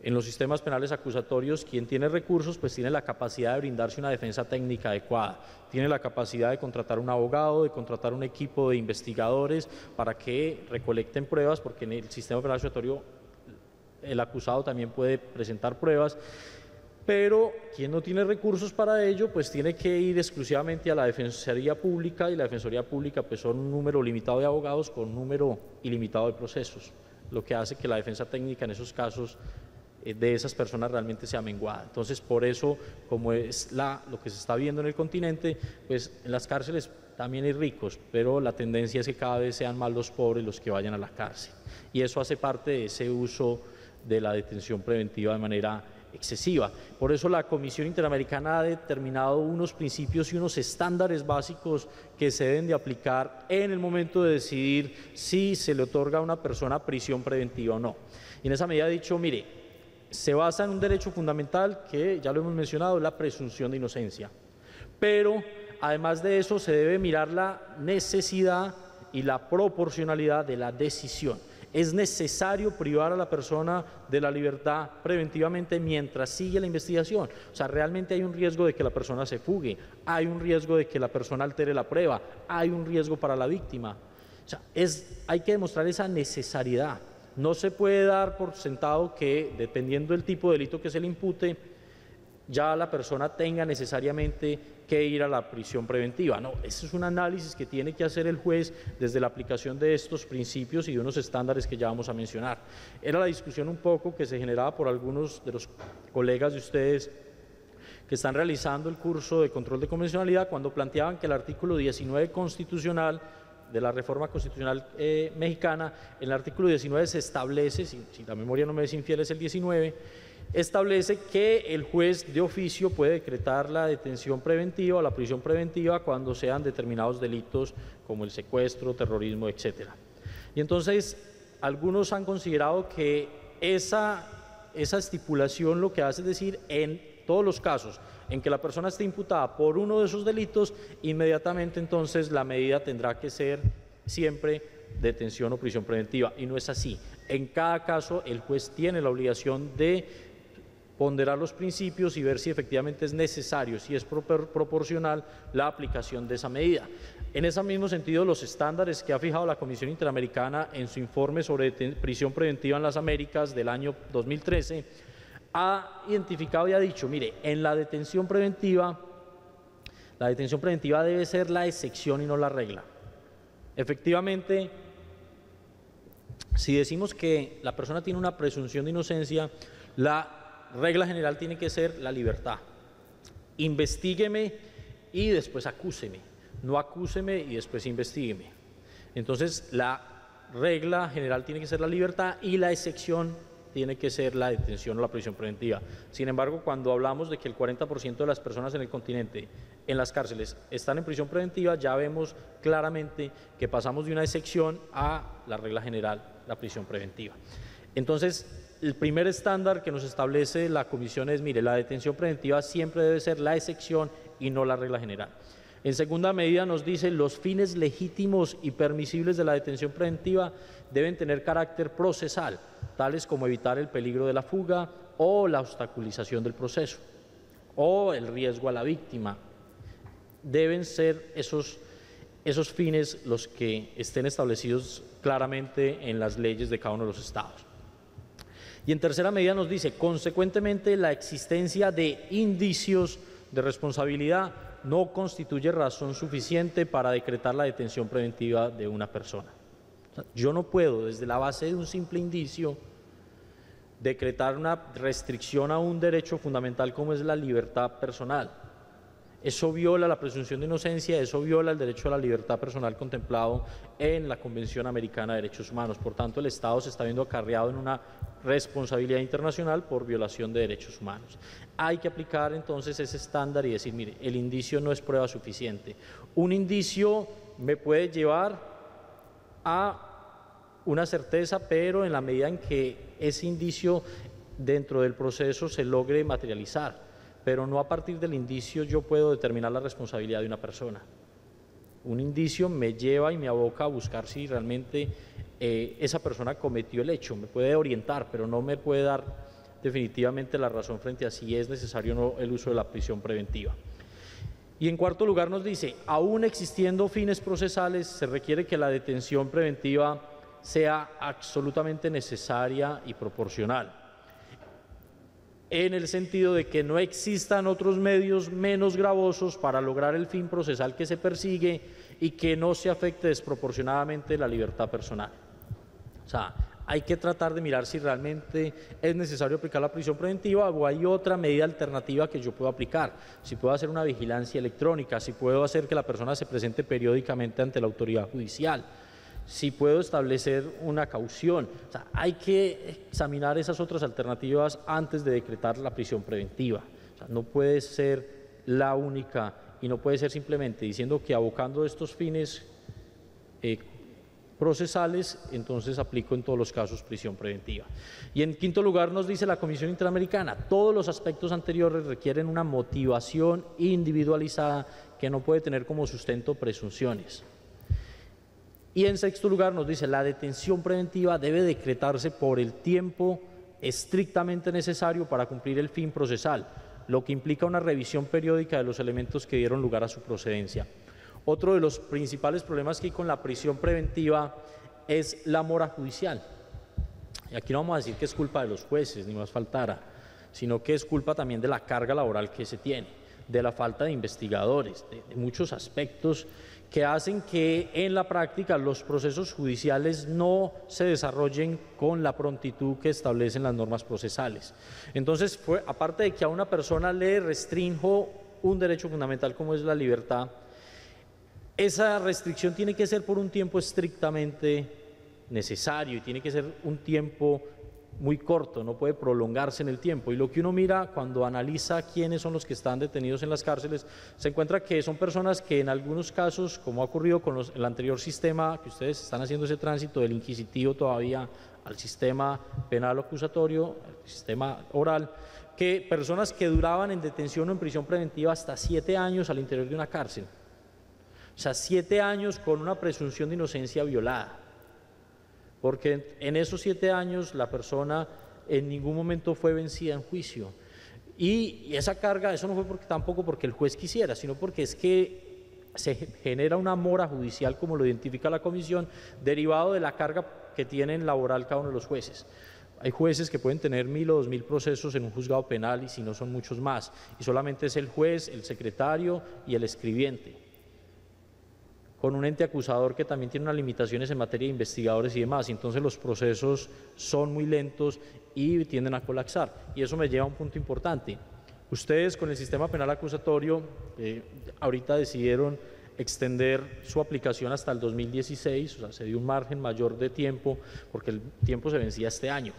En los sistemas penales acusatorios, quien tiene recursos, pues tiene la capacidad de brindarse una defensa técnica adecuada, tiene la capacidad de contratar un abogado, de contratar un equipo de investigadores para que recolecten pruebas, porque en el sistema penal acusatorio el acusado también puede presentar pruebas, pero quien no tiene recursos para ello, pues tiene que ir exclusivamente a la Defensoría Pública, y la Defensoría Pública pues son un número limitado de abogados con un número ilimitado de procesos, lo que hace que la defensa técnica en esos casos de esas personas realmente sea menguada. Entonces, por eso, como es lo que se está viendo en el continente, pues en las cárceles también hay ricos, pero la tendencia es que cada vez sean más los pobres los que vayan a la cárcel. Y eso hace parte de ese uso de la detención preventiva de manera excesiva. Por eso la Comisión Interamericana ha determinado unos principios y unos estándares básicos que se deben de aplicar en el momento de decidir si se le otorga a una persona prisión preventiva o no. Y en esa medida ha dicho, mire, se basa en un derecho fundamental que, ya lo hemos mencionado, es la presunción de inocencia. Pero, además de eso, se debe mirar la necesidad y la proporcionalidad de la decisión. Es necesario privar a la persona de la libertad preventivamente mientras sigue la investigación. O sea, realmente hay un riesgo de que la persona se fugue, hay un riesgo de que la persona altere la prueba, hay un riesgo para la víctima. O sea, hay que demostrar esa necesariedad. No se puede dar por sentado que, dependiendo del tipo de delito que se le impute, ya la persona tenga necesariamente que ir a la prisión preventiva. No, ese es un análisis que tiene que hacer el juez desde la aplicación de estos principios y de unos estándares que ya vamos a mencionar. Era la discusión un poco que se generaba por algunos de los colegas de ustedes que están realizando el curso de control de convencionalidad cuando planteaban que el artículo 19 constitucional de la reforma constitucional mexicana, en el artículo 19 se establece, si la memoria no me es infiel es el 19, establece que el juez de oficio puede decretar la detención preventiva o la prisión preventiva cuando sean determinados delitos como el secuestro, terrorismo, etc. Y entonces algunos han considerado que esa estipulación lo que hace es decir, en todos los casos en que la persona esté imputada por uno de esos delitos, inmediatamente entonces la medida tendrá que ser siempre detención o prisión preventiva, y no es así. En cada caso el juez tiene la obligación de ponderar los principios y ver si efectivamente es necesario, si es proporcional la aplicación de esa medida. En ese mismo sentido, los estándares que ha fijado la Comisión Interamericana en su informe sobre prisión preventiva en las Américas del año 2013, ha identificado y ha dicho, mire, en la detención preventiva debe ser la excepción y no la regla. Efectivamente, si decimos que la persona tiene una presunción de inocencia, la regla general tiene que ser la libertad. Investígueme y después acúseme, no acúseme y después investígueme. Entonces, la regla general tiene que ser la libertad y la excepción tiene que ser la detención o la prisión preventiva. Sin embargo, cuando hablamos de que el 40% de las personas en el continente, en las cárceles, están en prisión preventiva, ya vemos claramente que pasamos de una excepción a la regla general, la prisión preventiva. Entonces, el primer estándar que nos establece la Comisión es, mire, la detención preventiva siempre debe ser la excepción y no la regla general. En segunda medida nos dice, los fines legítimos y permisibles de la detención preventiva deben tener carácter procesal, tales como evitar el peligro de la fuga o la obstaculización del proceso, o el riesgo a la víctima. Deben ser esos fines los que estén establecidos claramente en las leyes de cada uno de los estados. Y en tercera medida nos dice, consecuentemente, la existencia de indicios de responsabilidad no constituye razón suficiente para decretar la detención preventiva de una persona. O sea, yo no puedo, desde la base de un simple indicio, decretar una restricción a un derecho fundamental como es la libertad personal. Eso viola la presunción de inocencia, eso viola el derecho a la libertad personal contemplado en la Convención Americana de Derechos Humanos. Por tanto, el Estado se está viendo acarreado en una responsabilidad internacional por violación de derechos humanos. Hay que aplicar entonces ese estándar y decir, mire, el indicio no es prueba suficiente. Un indicio me puede llevar a una certeza, pero en la medida en que ese indicio dentro del proceso se logre materializar. Pero no a partir del indicio yo puedo determinar la responsabilidad de una persona. Un indicio me lleva y me aboca a buscar si realmente esa persona cometió el hecho, me puede orientar, pero no me puede dar definitivamente la razón frente a si es necesario o no el uso de la prisión preventiva. Y en cuarto lugar nos dice, aún existiendo fines procesales, se requiere que la detención preventiva sea absolutamente necesaria y proporcional, en el sentido de que no existan otros medios menos gravosos para lograr el fin procesal que se persigue y que no se afecte desproporcionadamente la libertad personal. O sea, hay que tratar de mirar si realmente es necesario aplicar la prisión preventiva o hay otra medida alternativa que yo puedo aplicar. Si puedo hacer una vigilancia electrónica, si puedo hacer que la persona se presente periódicamente ante la autoridad judicial, si puedo establecer una caución. O sea, hay que examinar esas otras alternativas antes de decretar la prisión preventiva. O sea, no puede ser la única y no puede ser simplemente diciendo que abocando estos fines procesales, entonces aplico en todos los casos prisión preventiva. Y en quinto lugar nos dice la Comisión Interamericana, todos los aspectos anteriores requieren una motivación individualizada que no puede tener como sustento presunciones. Y en sexto lugar nos dice, la detención preventiva debe decretarse por el tiempo estrictamente necesario para cumplir el fin procesal, lo que implica una revisión periódica de los elementos que dieron lugar a su procedencia. Otro de los principales problemas que hay con la prisión preventiva es la mora judicial. Y aquí no vamos a decir que es culpa de los jueces, ni más faltara, sino que es culpa también de la carga laboral que se tiene, de la falta de investigadores, de muchos aspectos que hacen que en la práctica los procesos judiciales no se desarrollen con la prontitud que establecen las normas procesales. Entonces, aparte de que a una persona le restrinjo un derecho fundamental como es la libertad, esa restricción tiene que ser por un tiempo estrictamente necesario y tiene que ser un tiempo muy corto, no puede prolongarse en el tiempo. Y lo que uno mira cuando analiza quiénes son los que están detenidos en las cárceles, se encuentra que son personas que en algunos casos, como ha ocurrido con el anterior sistema, que ustedes están haciendo ese tránsito del inquisitivo todavía al sistema penal acusatorio, al sistema oral, que personas que duraban en detención o en prisión preventiva hasta 7 años al interior de una cárcel. O sea, 7 años con una presunción de inocencia violada. Porque en esos 7 años la persona en ningún momento fue vencida en juicio. Y esa carga, eso no fue tampoco porque el juez quisiera, sino porque es que se genera una mora judicial, como lo identifica la comisión, derivado de la carga que tienen laboral cada uno de los jueces. Hay jueces que pueden tener 1000 o 2000 procesos en un juzgado penal y si no son muchos más. Y solamente es el juez, el secretario y el escribiente, con un ente acusador que también tiene unas limitaciones en materia de investigadores y demás, entonces los procesos son muy lentos y tienden a colapsar. Y eso me lleva a un punto importante. Ustedes con el sistema penal acusatorio ahorita decidieron extender su aplicación hasta el 2016, o sea, se dio un margen mayor de tiempo porque el tiempo se vencía este año.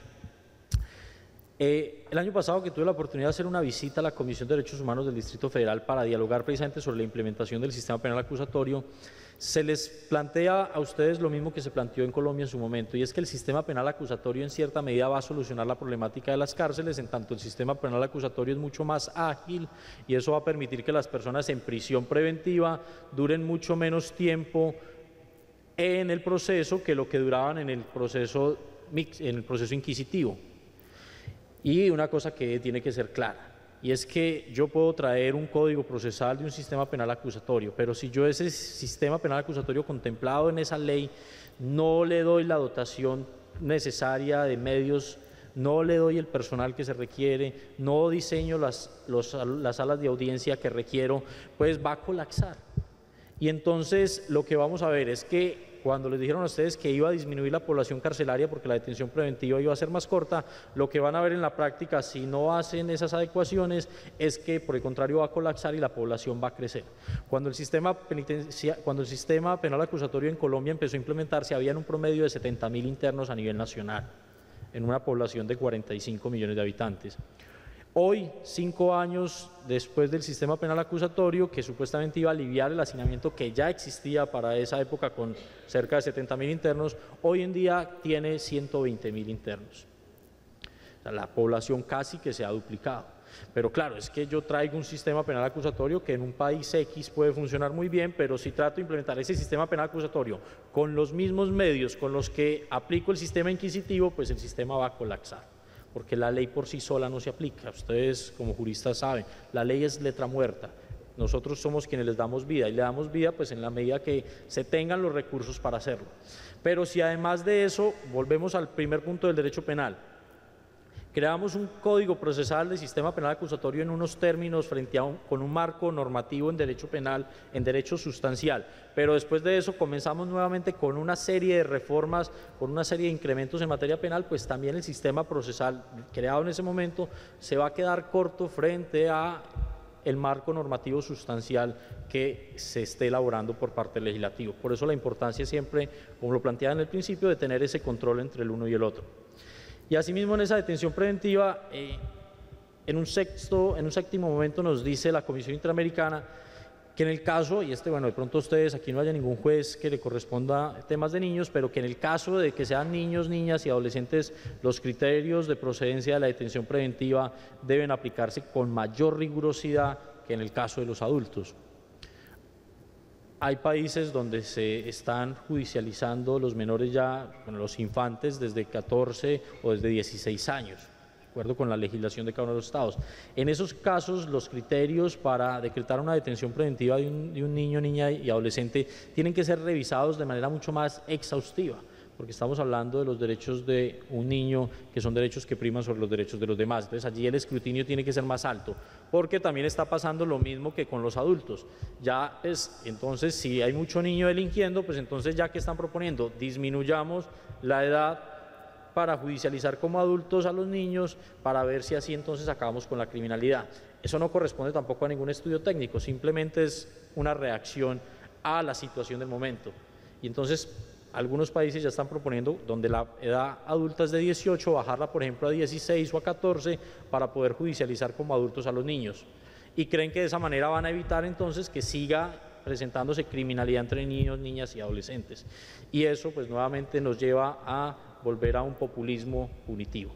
El año pasado que tuve la oportunidad de hacer una visita a la Comisión de Derechos Humanos del Distrito Federal para dialogar precisamente sobre la implementación del sistema penal acusatorio, se les plantea a ustedes lo mismo que se planteó en Colombia en su momento, y es que el sistema penal acusatorio en cierta medida va a solucionar la problemática de las cárceles, en tanto el sistema penal acusatorio es mucho más ágil y eso va a permitir que las personas en prisión preventiva duren mucho menos tiempo en el proceso que lo que duraban en el proceso inquisitivo. Y una cosa que tiene que ser clara, y es que yo puedo traer un código procesal de un sistema penal acusatorio, pero si yo ese sistema penal acusatorio contemplado en esa ley no le doy la dotación necesaria de medios, no le doy el personal que se requiere, no diseño las salas de audiencia que requiero, pues va a colapsar. Y entonces lo que vamos a ver es que cuando les dijeron a ustedes que iba a disminuir la población carcelaria porque la detención preventiva iba a ser más corta, lo que van a ver en la práctica, si no hacen esas adecuaciones, es que por el contrario va a colapsar y la población va a crecer. Cuando el sistema penal acusatorio en Colombia empezó a implementarse, había un promedio de 70.000 internos a nivel nacional, en una población de 45 millones de habitantes. Hoy, 5 años después del sistema penal acusatorio, que supuestamente iba a aliviar el hacinamiento que ya existía para esa época con cerca de 70.000 internos, hoy en día tiene 120.000 internos. O sea, la población casi que se ha duplicado. Pero claro, es que yo traigo un sistema penal acusatorio que en un país X puede funcionar muy bien, pero si trato de implementar ese sistema penal acusatorio con los mismos medios con los que aplico el sistema inquisitivo, pues el sistema va a colapsar. porque la ley por sí sola no se aplica. Ustedes como juristas saben, la ley es letra muerta. Nosotros somos quienes les damos vida, y le damos vida pues en la medida que se tengan los recursos para hacerlo. Pero si además de eso, volvemos al primer punto del derecho penal, creamos un código procesal del sistema penal acusatorio en unos términos con un marco normativo en derecho penal, en derecho sustancial, pero después de eso comenzamos nuevamente con una serie de reformas, con una serie de incrementos en materia penal, pues también el sistema procesal creado en ese momento se va a quedar corto frente a el marco normativo sustancial que se esté elaborando por parte del legislativo. Por eso la importancia siempre, como lo planteaba en el principio, de tener ese control entre el uno y el otro. Y asimismo en esa detención preventiva, en un séptimo momento nos dice la Comisión Interamericana que en el caso, y bueno, de pronto ustedes, aquí no haya ningún juez que le corresponda temas de niños, pero que en el caso de que sean niños, niñas y adolescentes, los criterios de procedencia de la detención preventiva deben aplicarse con mayor rigurosidad que en el caso de los adultos. Hay países donde se están judicializando los menores ya, bueno, los infantes desde 14 o desde 16 años, de acuerdo con la legislación de cada uno de los estados. En esos casos, los criterios para decretar una detención preventiva de un niño, niña y adolescente tienen que ser revisados de manera mucho más exhaustiva, porque estamos hablando de los derechos de un niño, que son derechos que priman sobre los derechos de los demás. Entonces allí el escrutinio tiene que ser más alto, porque también está pasando lo mismo que con los adultos. Ya entonces, si hay mucho niño delinquiendo, pues entonces ya que están proponiendo, disminuyamos la edad para judicializar como adultos a los niños, para ver si así entonces acabamos con la criminalidad. Eso no corresponde tampoco a ningún estudio técnico, simplemente es una reacción a la situación del momento. Y entonces algunos países ya están proponiendo, donde la edad adulta es de 18, bajarla por ejemplo a 16 o a 14 para poder judicializar como adultos a los niños. Y creen que de esa manera van a evitar entonces que siga presentándose criminalidad entre niños, niñas y adolescentes. Y eso pues nuevamente nos lleva a volver a un populismo punitivo.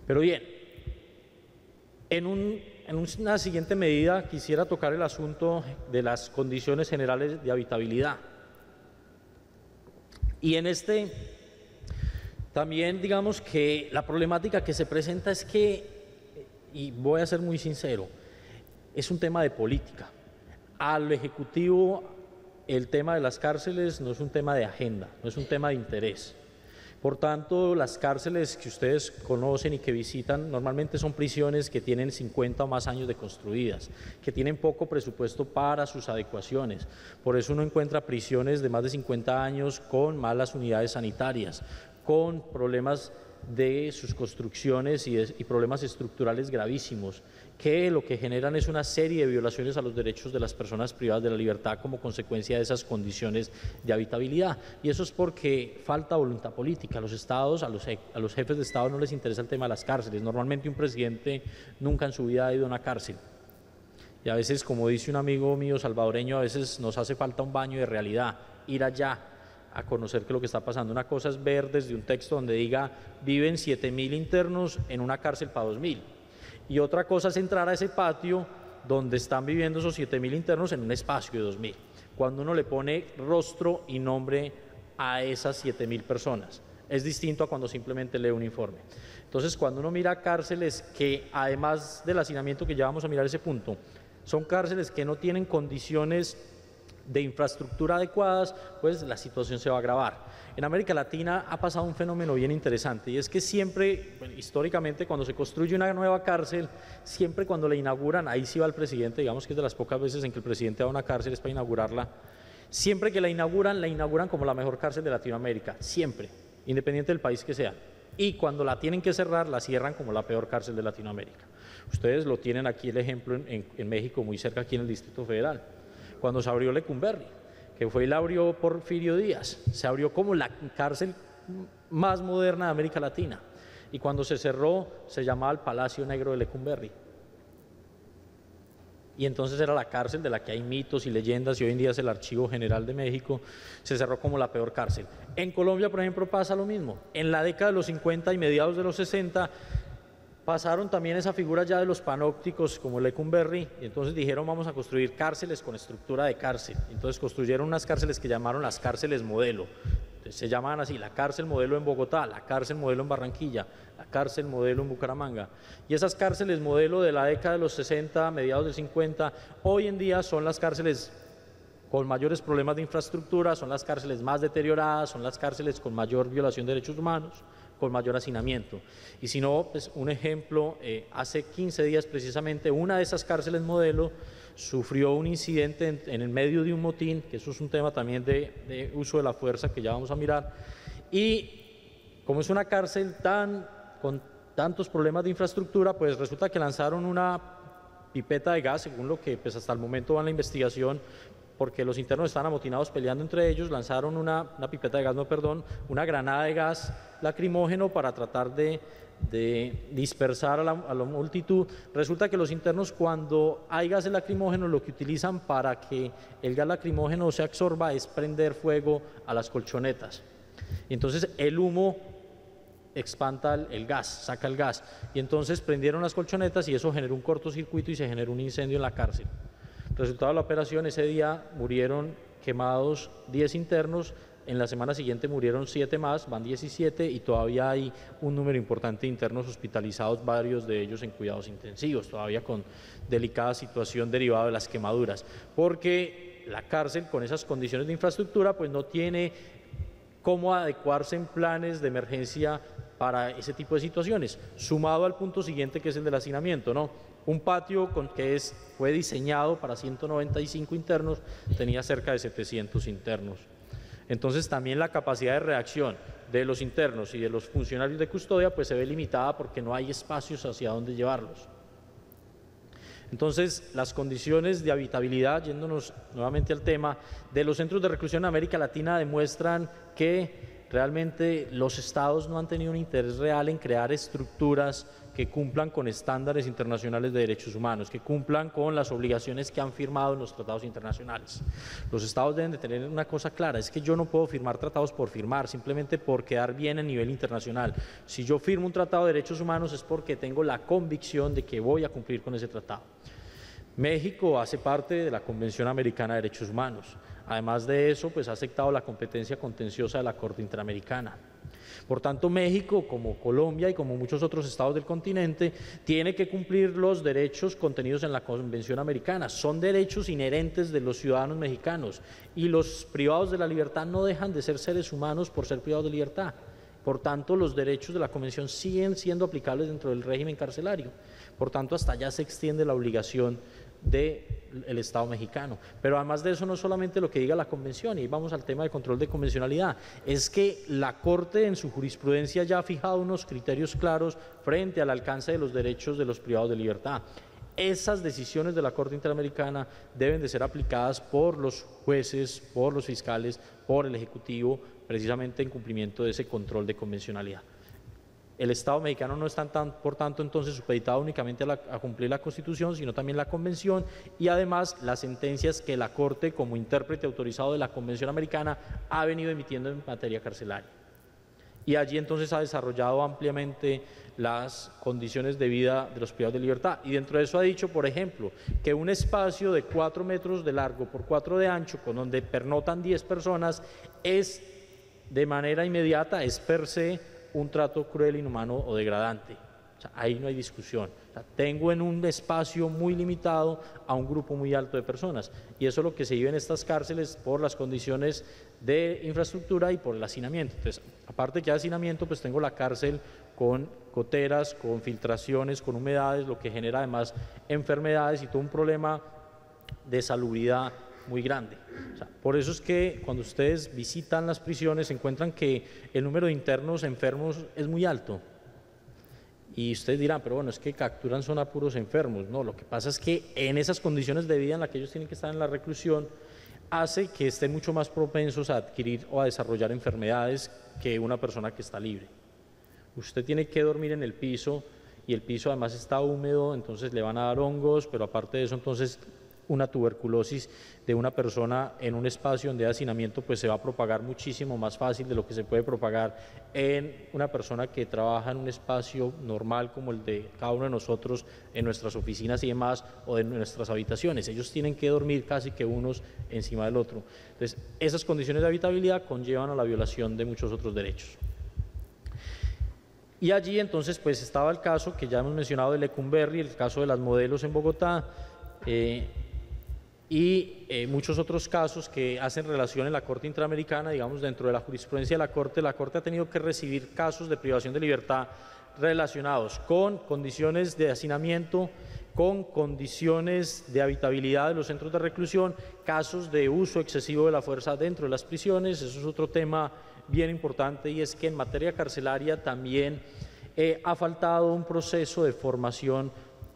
Pero bien, en una siguiente medida quisiera tocar el asunto de las condiciones generales de habitabilidad. Y en también digamos que la problemática que se presenta es que, y voy a ser muy sincero, es un tema de política. Al Ejecutivo el tema de las cárceles no es un tema de agenda, no es un tema de interés. Por tanto, las cárceles que ustedes conocen y que visitan normalmente son prisiones que tienen 50 o más años de construidas, que tienen poco presupuesto para sus adecuaciones. Por eso uno encuentra prisiones de más de 50 años con malas unidades sanitarias, con problemas de sus construcciones y problemas estructurales gravísimos, que lo que generan es una serie de violaciones a los derechos de las personas privadas de la libertad como consecuencia de esas condiciones de habitabilidad. Y eso es porque falta voluntad política. A los estados, a los jefes de estado no les interesa el tema de las cárceles. Normalmente un presidente nunca en su vida ha ido a una cárcel. Y a veces, como dice un amigo mío salvadoreño, a veces nos hace falta un baño de realidad, ir allá a conocer qué es lo que está pasando. Una cosa es ver desde un texto donde diga viven 7.000 internos en una cárcel para 2.000, y otra cosa es entrar a ese patio donde están viviendo esos 7.000 internos en un espacio de 2.000, cuando uno le pone rostro y nombre a esas 7.000 personas. Es distinto a cuando simplemente lee un informe. Entonces, cuando uno mira cárceles que, además del hacinamiento, que ya vamos a mirar ese punto, son cárceles que no tienen condiciones de infraestructura adecuadas, pues la situación se va a agravar. En América Latina ha pasado un fenómeno bien interesante, y es que siempre, bueno, históricamente, cuando se construye una nueva cárcel, siempre cuando la inauguran, ahí sí va el presidente, digamos que es de las pocas veces en que el presidente va a una cárcel es para inaugurarla, siempre que la inauguran como la mejor cárcel de Latinoamérica, siempre, independiente del país que sea. Y cuando la tienen que cerrar, la cierran como la peor cárcel de Latinoamérica. Ustedes lo tienen aquí el ejemplo en México, muy cerca aquí en el Distrito Federal. Cuando se abrió Lecumberri, que fue y la abrió Porfirio Díaz, se abrió como la cárcel más moderna de América Latina, y cuando se cerró se llamaba el Palacio Negro de Lecumberri, y entonces era la cárcel de la que hay mitos y leyendas, y hoy en día es el Archivo General de México. Se cerró como la peor cárcel. En Colombia, por ejemplo, pasa lo mismo. En la década de los 50 y mediados de los 60 pasaron también esa figura ya de los panópticos como Lecumberri, y entonces dijeron vamos a construir cárceles con estructura de cárcel. Entonces construyeron unas cárceles que llamaron las cárceles modelo. pues se llaman así, la cárcel modelo en Bogotá, la cárcel modelo en Barranquilla, la cárcel modelo en Bucaramanga. Y esas cárceles modelo de la década de los 60, mediados de 50, hoy en día son las cárceles con mayores problemas de infraestructura, son las cárceles más deterioradas, son las cárceles con mayor violación de derechos humanos, con mayor hacinamiento. Y si no, pues un ejemplo, hace 15 días precisamente una de esas cárceles modelo sufrió un incidente en el medio de un motín, que eso es un tema también de uso de la fuerza que ya vamos a mirar, y como es una cárcel con tantos problemas de infraestructura, pues resulta que lanzaron una pipeta de gas, según lo que pues hasta el momento va en la investigación, porque los internos estaban amotinados peleando entre ellos, lanzaron una pipeta de gas, no, perdón, una granada de gas lacrimógeno para tratar de dispersar a la multitud. Resulta que los internos, cuando hay gases lacrimógenos, lo que utilizan para que el gas lacrimógeno se absorba es prender fuego a las colchonetas. Y entonces el humo expanta el gas, saca el gas. Y entonces prendieron las colchonetas y eso generó un cortocircuito y se generó un incendio en la cárcel. Resultado de la operación, ese día murieron quemados 10 internos, en la semana siguiente murieron 7 más, van 17 y todavía hay un número importante de internos hospitalizados, varios de ellos en cuidados intensivos, todavía con delicada situación derivada de las quemaduras, porque la cárcel con esas condiciones de infraestructura pues no tiene cómo adecuarse en planes de emergencia para ese tipo de situaciones, sumado al punto siguiente que es el del hacinamiento, ¿no? Un patio que fue diseñado para 195 internos, tenía cerca de 700 internos. Entonces también la capacidad de reacción de los internos y de los funcionarios de custodia pues se ve limitada porque no hay espacios hacia dónde llevarlos. Entonces, las condiciones de habitabilidad, yéndonos nuevamente al tema, de los centros de reclusión en América Latina demuestran que realmente los estados no han tenido un interés real en crear estructuras que cumplan con estándares internacionales de derechos humanos, que cumplan con las obligaciones que han firmado en los tratados internacionales. Los estados deben de tener una cosa clara, es que yo no puedo firmar tratados por firmar, simplemente por quedar bien a nivel internacional. Si yo firmo un tratado de derechos humanos es porque tengo la convicción de que voy a cumplir con ese tratado. México hace parte de la Convención Americana de Derechos Humanos. Además de eso, pues ha aceptado la competencia contenciosa de la Corte Interamericana. Por tanto, México, como Colombia y como muchos otros estados del continente, tiene que cumplir los derechos contenidos en la Convención Americana. Son derechos inherentes de los ciudadanos mexicanos y los privados de la libertad no dejan de ser seres humanos por ser privados de libertad. Por tanto, los derechos de la Convención siguen siendo aplicables dentro del régimen carcelario. Por tanto, hasta allá se extiende la obligación del Estado mexicano. Pero además de eso, no solamente lo que diga la Convención, y vamos al tema de control de convencionalidad, es que la Corte en su jurisprudencia ya ha fijado unos criterios claros frente al alcance de los derechos de los privados de libertad. Esas decisiones de la Corte Interamericana deben de ser aplicadas por los jueces, por los fiscales, por el Ejecutivo, precisamente en cumplimiento de ese control de convencionalidad. El Estado mexicano no está, por tanto, entonces supeditado únicamente a cumplir la Constitución, sino también la Convención y además las sentencias que la Corte, como intérprete autorizado de la Convención Americana, ha venido emitiendo en materia carcelaria. Y allí entonces ha desarrollado ampliamente las condiciones de vida de los privados de libertad. Y dentro de eso ha dicho, por ejemplo, que un espacio de 4 metros de largo por 4 de ancho, con donde pernotan 10 personas, es de manera inmediata, es per se un trato cruel, inhumano o degradante. O sea, ahí no hay discusión. O sea, tengo en un espacio muy limitado a un grupo muy alto de personas y eso es lo que se vive en estas cárceles por las condiciones de infraestructura y por el hacinamiento. Entonces, aparte que hay hacinamiento, pues tengo la cárcel con goteras, con filtraciones, con humedades, lo que genera además enfermedades y todo un problema de salubridad muy grande. O sea, por eso es que cuando ustedes visitan las prisiones encuentran que el número de internos enfermos es muy alto. Y ustedes dirán, pero bueno, es que capturan son a puros enfermos. No, lo que pasa es que en esas condiciones de vida en las que ellos tienen que estar en la reclusión, hace que estén mucho más propensos a adquirir o a desarrollar enfermedades que una persona que está libre. Usted tiene que dormir en el piso y el piso además está húmedo, entonces le van a dar hongos, pero aparte de eso entonces una tuberculosis de una persona en un espacio donde hay hacinamiento, pues se va a propagar muchísimo más fácil de lo que se puede propagar en una persona que trabaja en un espacio normal como el de cada uno de nosotros en nuestras oficinas y demás, o en nuestras habitaciones. Ellos tienen que dormir casi que unos encima del otro. Entonces, esas condiciones de habitabilidad conllevan a la violación de muchos otros derechos. Y allí entonces pues estaba el caso que ya hemos mencionado de Lecumberri, el caso de las modelos en Bogotá, y muchos otros casos que hacen relación en la Corte Interamericana. Digamos, dentro de la jurisprudencia de la Corte ha tenido que recibir casos de privación de libertad relacionados con condiciones de hacinamiento, con condiciones de habitabilidad de los centros de reclusión, casos de uso excesivo de la fuerza dentro de las prisiones. Eso es otro tema bien importante, y es que en materia carcelaria también ha faltado un proceso de formación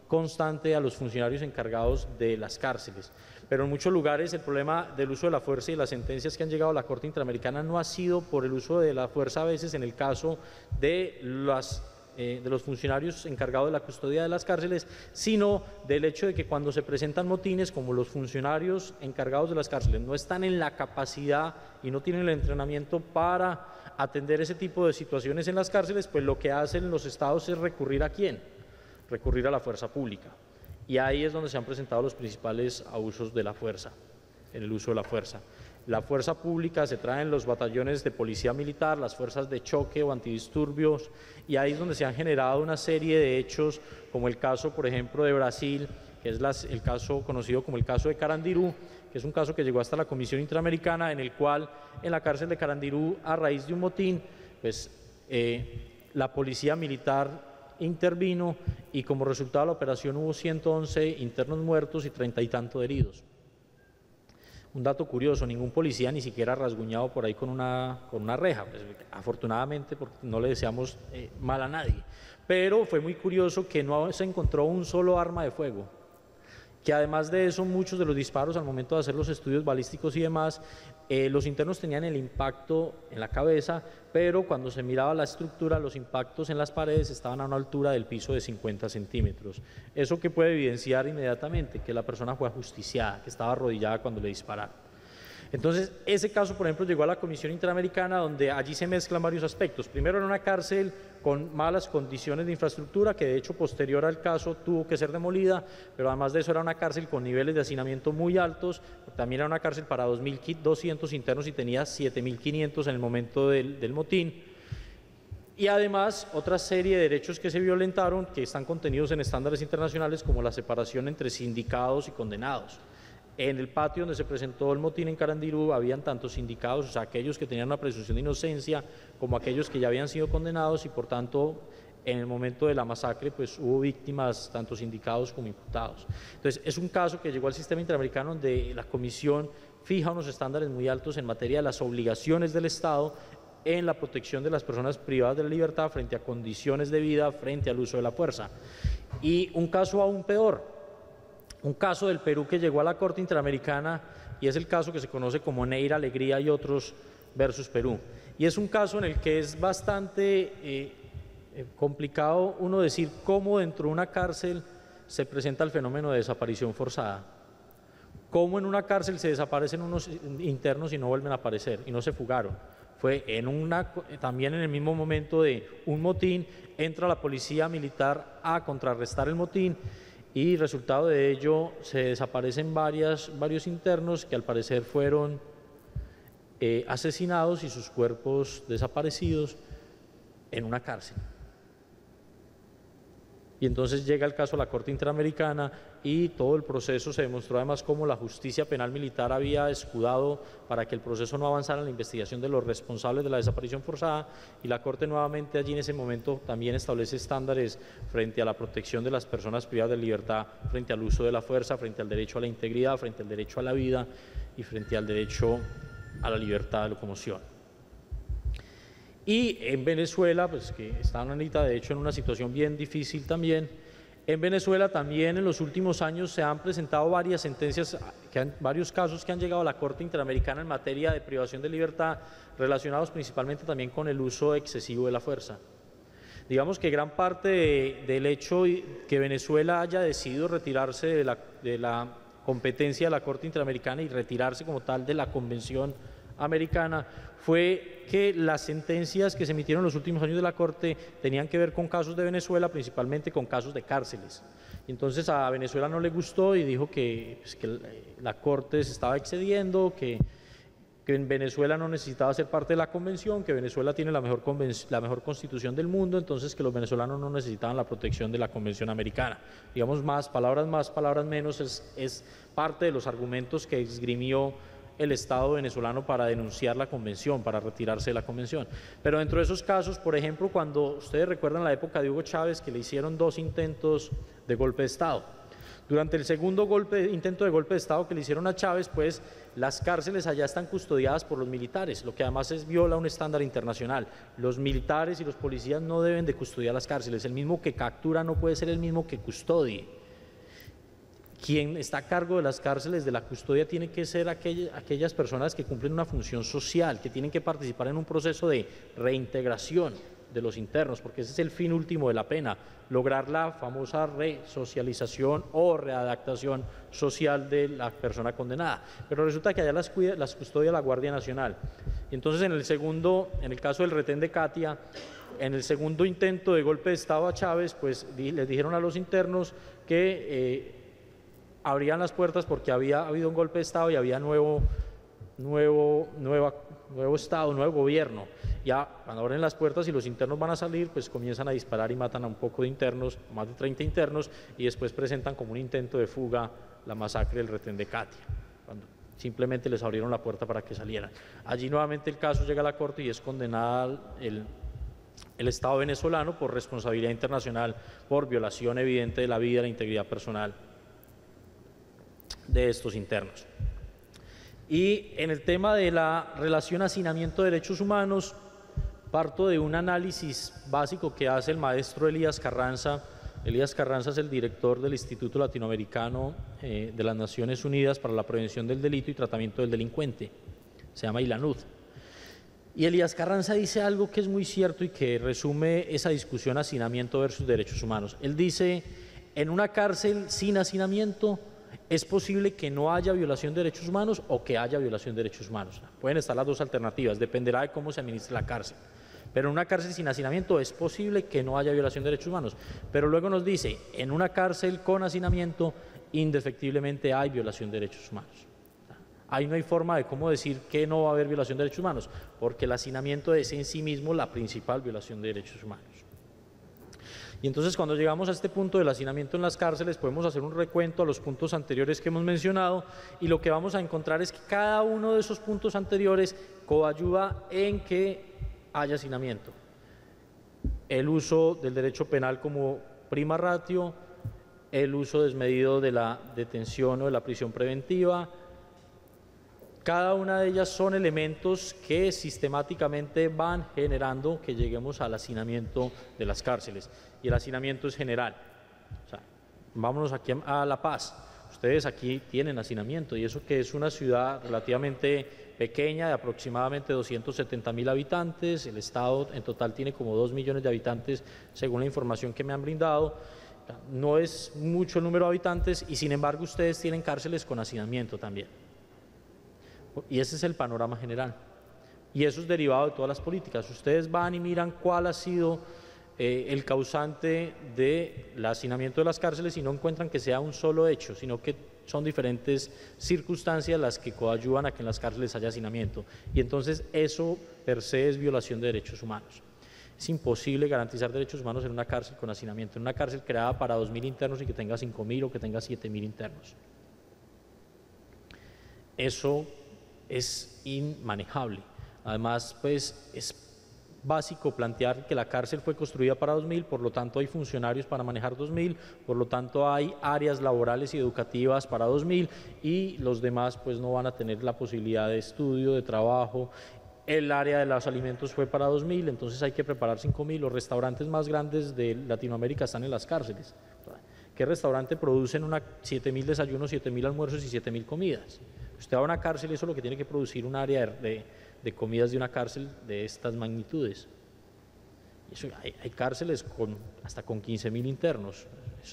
constante a los funcionarios encargados de las cárceles. Pero en muchos lugares el problema del uso de la fuerza y las sentencias que han llegado a la Corte Interamericana no ha sido por el uso de la fuerza a veces en el caso de los funcionarios encargados de la custodia de las cárceles, sino del hecho de que cuando se presentan motines, como los funcionarios encargados de las cárceles no están en la capacidad y no tienen el entrenamiento para atender ese tipo de situaciones en las cárceles, pues lo que hacen los estados es recurrir ¿a quién? Recurrir a la fuerza pública. Y ahí es donde se han presentado los principales abusos de la fuerza, en el uso de la fuerza. La fuerza pública se trae en los batallones de policía militar, las fuerzas de choque o antidisturbios, y ahí es donde se han generado una serie de hechos, como el caso, por ejemplo, de Brasil, que es el caso conocido como el caso de Carandirú, que es un caso que llegó hasta la Comisión Interamericana, en el cual en la cárcel de Carandirú, a raíz de un motín, pues la policía militar intervino, y como resultado de la operación hubo 111 internos muertos y 30 y tanto heridos. Un dato curioso, ningún policía ni siquiera rasguñado por ahí con una reja, pues, afortunadamente, porque no le deseamos mal a nadie, pero fue muy curioso que no se encontró un solo arma de fuego, que además de eso muchos de los disparos al momento de hacer los estudios balísticos y demás, los internos tenían el impacto en la cabeza, pero cuando se miraba la estructura, los impactos en las paredes estaban a una altura del piso de 50 centímetros. Eso que puede evidenciar inmediatamente que la persona fue ajusticiada, que estaba arrodillada cuando le dispararon. Entonces, ese caso, por ejemplo, llegó a la Comisión Interamericana, donde allí se mezclan varios aspectos. Primero, era una cárcel con malas condiciones de infraestructura, que de hecho, posterior al caso, tuvo que ser demolida, pero además de eso era una cárcel con niveles de hacinamiento muy altos. También era una cárcel para 2.200 internos y tenía 7.500 en el momento del motín. Y además, otra serie de derechos que se violentaron, que están contenidos en estándares internacionales, como la separación entre sindicados y condenados. En el patio donde se presentó el motín en Carandirú habían tantos sindicados, o sea, aquellos que tenían una presunción de inocencia, como aquellos que ya habían sido condenados, y por tanto, en el momento de la masacre, pues hubo víctimas, tanto sindicados como imputados. Entonces, es un caso que llegó al sistema interamericano donde la Comisión fija unos estándares muy altos en materia de las obligaciones del Estado en la protección de las personas privadas de la libertad frente a condiciones de vida, frente al uso de la fuerza. Y un caso aún peor, un caso del Perú que llegó a la Corte Interamericana, y es el caso que se conoce como Neira, Alegría y otros versus Perú. Y es un caso en el que es bastante complicado uno decir cómo dentro de una cárcel se presenta el fenómeno de desaparición forzada. Cómo en una cárcel se desaparecen unos internos y no vuelven a aparecer, y no se fugaron. Fue también en el mismo momento de un motín, entra la policía militar a contrarrestar el motín, y resultado de ello se desaparecen varios internos que al parecer fueron asesinados y sus cuerpos desaparecidos en una cárcel. Y entonces llega el caso a la Corte Interamericana, y todo el proceso se demostró además cómo la justicia penal militar había escudado para que el proceso no avanzara en la investigación de los responsables de la desaparición forzada, y la Corte nuevamente allí en ese momento también establece estándares frente a la protección de las personas privadas de libertad, frente al uso de la fuerza, frente al derecho a la integridad, frente al derecho a la vida y frente al derecho a la libertad de locomoción. Y en Venezuela, pues que están ahorita de hecho en una situación bien difícil también, en Venezuela también en los últimos años se han presentado varias sentencias, varios casos que han llegado a la Corte Interamericana en materia de privación de libertad, relacionados principalmente también con el uso excesivo de la fuerza. Digamos que gran parte del hecho que Venezuela haya decidido retirarse de la competencia de la Corte Interamericana y retirarse como tal de la Convención Americana, fue que las sentencias que se emitieron en los últimos años de la Corte tenían que ver con casos de Venezuela, principalmente con casos de cárceles. Entonces a Venezuela no le gustó y dijo que la Corte se estaba excediendo, que en Venezuela no necesitaba ser parte de la convención, que Venezuela tiene la mejor constitución del mundo, entonces que los venezolanos no necesitaban la protección de la Convención Americana. Digamos, más, palabras menos, es parte de los argumentos que esgrimió el Estado venezolano para denunciar la convención, para retirarse de la convención. Pero dentro de esos casos, por ejemplo, cuando ustedes recuerdan la época de Hugo Chávez, que le hicieron 2 intentos de golpe de Estado. Durante el segundo intento de golpe de Estado que le hicieron a Chávez, pues las cárceles allá están custodiadas por los militares, lo que además viola un estándar internacional. Los militares y los policías no deben de custodiar las cárceles, el mismo que captura no puede ser el mismo que custodie. Quien está a cargo de las cárceles, de la custodia, tiene que ser aquellas personas que cumplen una función social, que tienen que participar en un proceso de reintegración de los internos, porque ese es el fin último de la pena, lograr la famosa resocialización o readaptación social de la persona condenada. Pero resulta que allá las custodia la Guardia Nacional. Y entonces en el caso del retén de Katia, en el segundo intento de golpe de Estado a Chávez, pues les dijeron a los internos que abrían las puertas porque había habido un golpe de Estado y había nuevo Estado, nuevo gobierno. Ya cuando abren las puertas y los internos van a salir, pues comienzan a disparar y matan a un poco de internos, más de 30 internos, y después presentan como un intento de fuga la masacre del retén de Katia, cuando simplemente les abrieron la puerta para que salieran. Allí nuevamente el caso llega a la Corte y es condenada el Estado venezolano por responsabilidad internacional, por violación evidente de la vida y la integridad personal de estos internos. Y en el tema de la relación hacinamiento-derechos humanos, parto de un análisis básico que hace el maestro Elías Carranza. Elías Carranza es el director del Instituto Latinoamericano de las Naciones Unidas para la Prevención del Delito y Tratamiento del Delincuente, se llama ILANUD. Y Elías Carranza dice algo que es muy cierto y que resume esa discusión hacinamiento versus derechos humanos. Él dice, en una cárcel sin hacinamiento es posible que no haya violación de derechos humanos o que haya violación de derechos humanos. Pueden estar las dos alternativas, dependerá de cómo se administre la cárcel. Pero en una cárcel sin hacinamiento es posible que no haya violación de derechos humanos. Pero luego nos dice, en una cárcel con hacinamiento, indefectiblemente hay violación de derechos humanos. Ahí no hay forma de cómo decir que no va a haber violación de derechos humanos, porque el hacinamiento es en sí mismo la principal violación de derechos humanos. Y entonces cuando llegamos a este punto del hacinamiento en las cárceles, podemos hacer un recuento a los puntos anteriores que hemos mencionado, y lo que vamos a encontrar es que cada uno de esos puntos anteriores coadyuva en que haya hacinamiento. El uso del derecho penal como prima ratio, el uso desmedido de la detención o de la prisión preventiva. Cada una de ellas son elementos que sistemáticamente van generando que lleguemos al hacinamiento de las cárceles. Y el hacinamiento es general. O sea, vámonos aquí a La Paz. Ustedes aquí tienen hacinamiento, y eso que es una ciudad relativamente pequeña, de aproximadamente 270.000 habitantes. El Estado en total tiene como 2 millones de habitantes, según la información que me han brindado. No es mucho el número de habitantes, y sin embargo ustedes tienen cárceles con hacinamiento también. Y ese es el panorama general. Y eso es derivado de todas las políticas. Ustedes van y miran cuál ha sido el causante del hacinamiento de las cárceles y no encuentran que sea un solo hecho, sino que son diferentes circunstancias las que coadyuvan a que en las cárceles haya hacinamiento. Y entonces eso per se es violación de derechos humanos. Es imposible garantizar derechos humanos en una cárcel con hacinamiento, en una cárcel creada para 2.000 internos y que tenga 5.000 o que tenga 7.000 internos. Eso es inmanejable. Además, pues es básico plantear que la cárcel fue construida para 2.000, por lo tanto hay funcionarios para manejar 2.000, por lo tanto hay áreas laborales y educativas para 2.000, y los demás pues no van a tener la posibilidad de estudio, de trabajo. El área de los alimentos fue para 2.000, entonces hay que preparar 5.000. Los restaurantes más grandes de Latinoamérica están en las cárceles. ¿Qué restaurante producen 7.000 desayunos, 7.000 almuerzos y 7.000 comidas? Usted va a una cárcel y eso es lo que tiene que producir un área de comidas de una cárcel de estas magnitudes. Eso, hay cárceles hasta con 15.000 internos,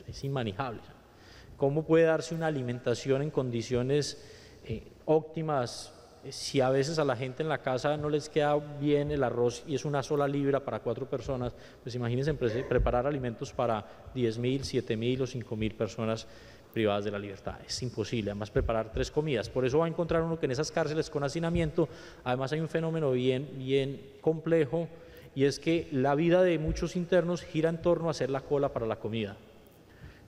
es inmanejable. ¿Cómo puede darse una alimentación en condiciones óptimas? Si a veces a la gente en la casa no les queda bien el arroz y es una sola libra para 4 personas, pues imagínense preparar alimentos para 10.000, 7.000 o 5.000 personas privadas de la libertad. Es imposible, además preparar 3 comidas. Por eso va a encontrar uno que en esas cárceles con hacinamiento, además hay un fenómeno bien complejo, y es que la vida de muchos internos gira en torno a hacer la cola para la comida.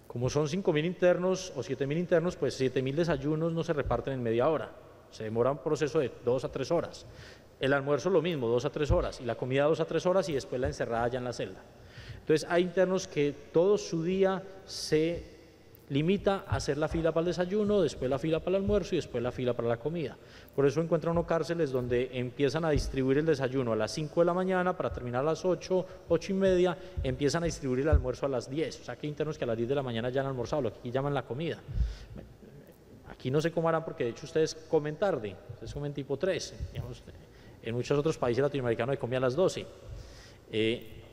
Como son 5.000 internos o 7.000 internos, pues 7.000 desayunos no se reparten en media hora. Se demora un proceso de 2 a 3 horas. El almuerzo lo mismo, 2 a 3 horas, y la comida 2 a 3 horas y después la encerrada ya en la celda. Entonces hay internos que todo su día se limita a hacer la fila para el desayuno, después la fila para el almuerzo y después la fila para la comida. Por eso encuentra uno cárceles donde empiezan a distribuir el desayuno a las 5 de la mañana para terminar a las 8, 8 y media, empiezan a distribuir el almuerzo a las 10. O sea que hay internos que a las 10 de la mañana ya han almorzado, lo que aquí llaman la comida. Aquí no se comerán porque de hecho ustedes comen tarde, ustedes comen tipo 3, digamos, en muchos otros países latinoamericanos se come a las 12.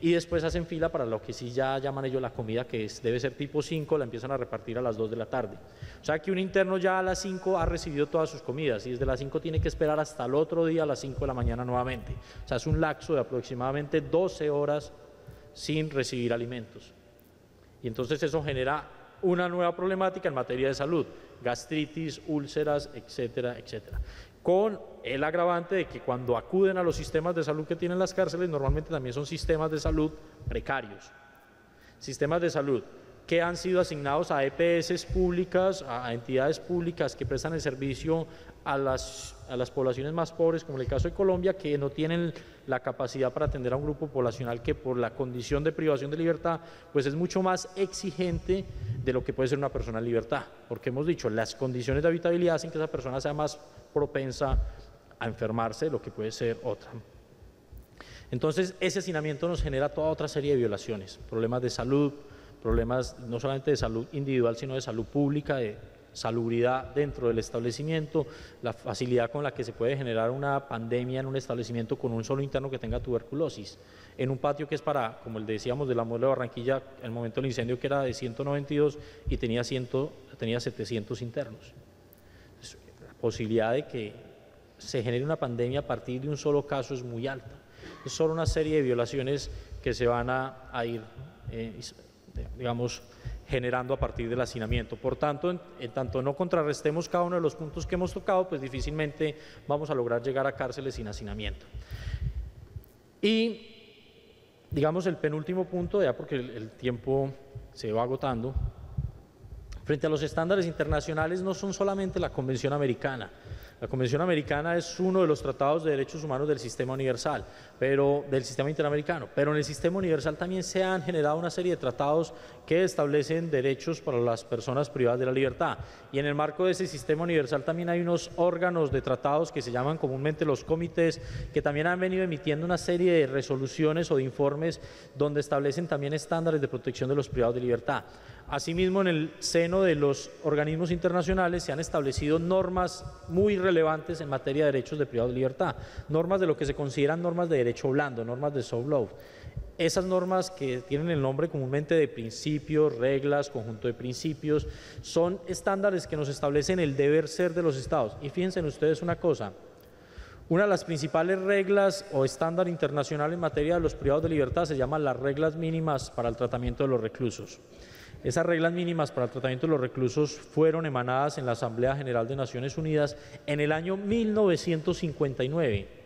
Y después hacen fila para lo que sí ya llaman ellos la comida, que debe ser tipo 5, la empiezan a repartir a las 2 de la tarde. O sea que un interno ya a las 5 ha recibido todas sus comidas y desde las 5 tiene que esperar hasta el otro día a las 5 de la mañana nuevamente. O sea, es un lapso de aproximadamente 12 horas sin recibir alimentos. Y entonces eso genera una nueva problemática en materia de salud, gastritis, úlceras, etcétera, etcétera. Con el agravante de que cuando acuden a los sistemas de salud que tienen las cárceles, normalmente también son sistemas de salud precarios. Sistemas de salud que han sido asignados a EPS públicas, a entidades públicas que prestan el servicio a las poblaciones más pobres, como en el caso de Colombia, que no tienen la capacidad para atender a un grupo poblacional que por la condición de privación de libertad, pues es mucho más exigente de lo que puede ser una persona en libertad, porque hemos dicho, las condiciones de habitabilidad hacen que esa persona sea más propensa a enfermarse de lo que puede ser otra. Entonces, ese hacinamiento nos genera toda otra serie de violaciones, problemas de salud, problemas no solamente de salud individual, sino de salud pública, de salubridad dentro del establecimiento, la facilidad con la que se puede generar una pandemia en un establecimiento con un solo interno que tenga tuberculosis, en un patio que es para, como le decíamos, de la Modelo de Barranquilla, el momento del incendio que era de 192 y tenía 700 internos. Entonces, la posibilidad de que se genere una pandemia a partir de un solo caso es muy alta. Es solo una serie de violaciones que se van a ir digamos, generando a partir del hacinamiento. Por tanto, en tanto no contrarrestemos cada uno de los puntos que hemos tocado, pues difícilmente vamos a lograr llegar a cárceles sin hacinamiento. Y, digamos, el penúltimo punto, ya porque el tiempo se va agotando, frente a los estándares internacionales no son solamente la Convención Americana. La Convención Americana es uno de los tratados de derechos humanos del sistema universal, del sistema interamericano, pero en el sistema universal también se han generado una serie de tratados que establecen derechos para las personas privadas de la libertad. Y en el marco de ese sistema universal también hay unos órganos de tratados que se llaman comúnmente los comités, que también han venido emitiendo una serie de resoluciones o de informes donde establecen también estándares de protección de los privados de libertad. Asimismo, en el seno de los organismos internacionales se han establecido normas muy relevantes en materia de derechos de privados de libertad, normas de lo que se consideran normas de derecho blando, normas de soft law. Esas normas, que tienen el nombre comúnmente de principios, reglas, conjunto de principios, son estándares que nos establecen el deber ser de los estados. Y fíjense ustedes una cosa, una de las principales reglas o estándar internacional en materia de los privados de libertad se llaman las reglas mínimas para el tratamiento de los reclusos. Esas reglas mínimas para el tratamiento de los reclusos fueron emanadas en la Asamblea General de Naciones Unidas en el año 1959.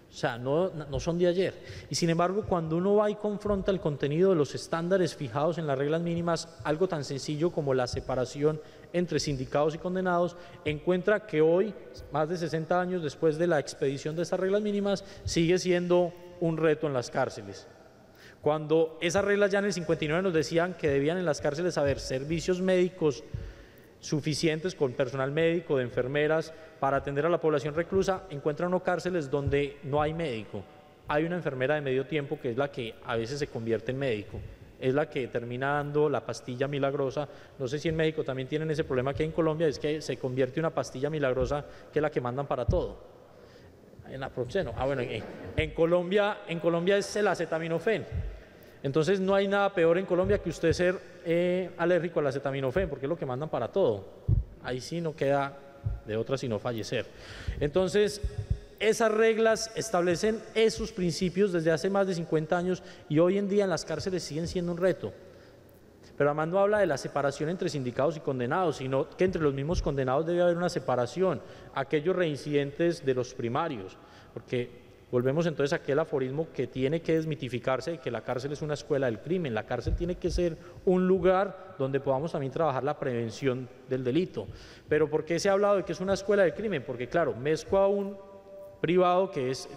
O sea, no son de ayer. Y sin embargo, cuando uno va y confronta el contenido de los estándares fijados en las reglas mínimas, algo tan sencillo como la separación entre sindicados y condenados, encuentra que hoy, más de 60 años después de la expedición de estas reglas mínimas, sigue siendo un reto en las cárceles. Cuando esas reglas ya en el 59 nos decían que debían en las cárceles haber servicios médicos suficientes con personal médico, de enfermeras, para atender a la población reclusa, encuentran uno cárceles donde no hay médico. Hay una enfermera de medio tiempo que es la que a veces se convierte en médico, es la que termina dando la pastilla milagrosa. No sé si en México también tienen ese problema que hay en Colombia, es que se convierte en una pastilla milagrosa que es la que mandan para todo. En Aproxeno. Bueno, en Colombia es el acetaminofén. Entonces no hay nada peor en Colombia que usted ser alérgico al acetaminofén, porque es lo que mandan para todo. Ahí sí no queda de otra sino fallecer. Entonces, esas reglas establecen esos principios desde hace más de 50 años y hoy en día en las cárceles siguen siendo un reto. Pero además no habla de la separación entre sindicados y condenados, sino que entre los mismos condenados debe haber una separación, aquellos reincidentes de los primarios, porque volvemos entonces a aquel aforismo que tiene que desmitificarse de que la cárcel es una escuela del crimen. La cárcel tiene que ser un lugar donde podamos también trabajar la prevención del delito. Pero ¿por qué se ha hablado de que es una escuela del crimen? Porque claro, mezco a un privado que es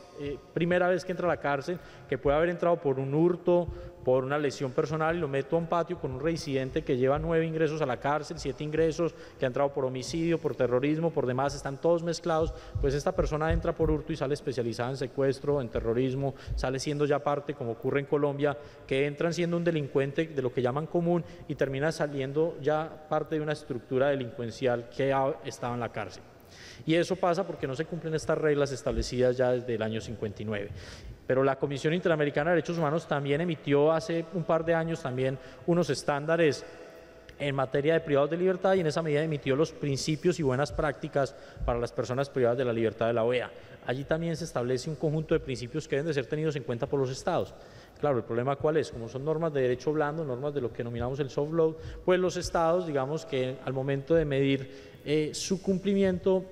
primera vez que entra a la cárcel, que puede haber entrado por un hurto, por una lesión personal, y lo meto a un patio con un reincidente que lleva 9 ingresos a la cárcel, 7 ingresos, que ha entrado por homicidio, por terrorismo, por demás, están todos mezclados. Pues esta persona entra por hurto y sale especializada en secuestro, en terrorismo, sale siendo ya parte, como ocurre en Colombia, que entran siendo un delincuente de lo que llaman común y termina saliendo ya parte de una estructura delincuencial que estaba en la cárcel. Y eso pasa porque no se cumplen estas reglas establecidas ya desde el año 59. Pero la Comisión Interamericana de Derechos Humanos también emitió hace un par de años también unos estándares en materia de privados de libertad y en esa medida emitió los principios y buenas prácticas para las personas privadas de la libertad de la OEA. Allí también se establece un conjunto de principios que deben de ser tenidos en cuenta por los estados. Claro, el problema ¿cuál es? Como son normas de derecho blando, normas de lo que denominamos el soft law, pues los estados, digamos que al momento de medir su cumplimiento,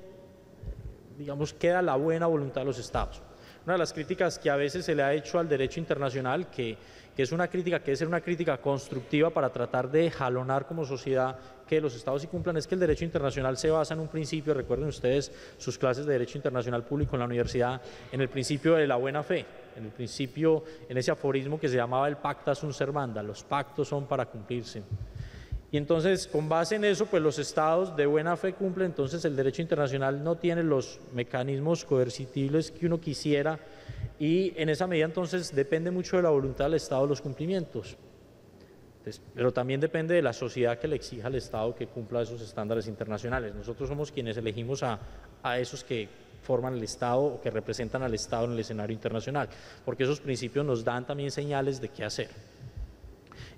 digamos, queda la buena voluntad de los estados. Una de las críticas que a veces se le ha hecho al derecho internacional, que es una crítica que debe ser una crítica constructiva para tratar de jalonar como sociedad que los estados sí cumplan, es que el derecho internacional se basa en un principio, recuerden ustedes sus clases de derecho internacional público en la universidad, en el principio de la buena fe, en el principio, en ese aforismo que se llamaba el pacta sunt servanda, los pactos son para cumplirse. Y entonces, con base en eso, pues los estados de buena fe cumplen, entonces el derecho internacional no tiene los mecanismos coercitibles que uno quisiera y en esa medida entonces depende mucho de la voluntad del estado los cumplimientos. Pero también depende de la sociedad que le exija al estado que cumpla esos estándares internacionales. Nosotros somos quienes elegimos a esos que forman el estado o que representan al estado en el escenario internacional, porque esos principios nos dan también señales de qué hacer.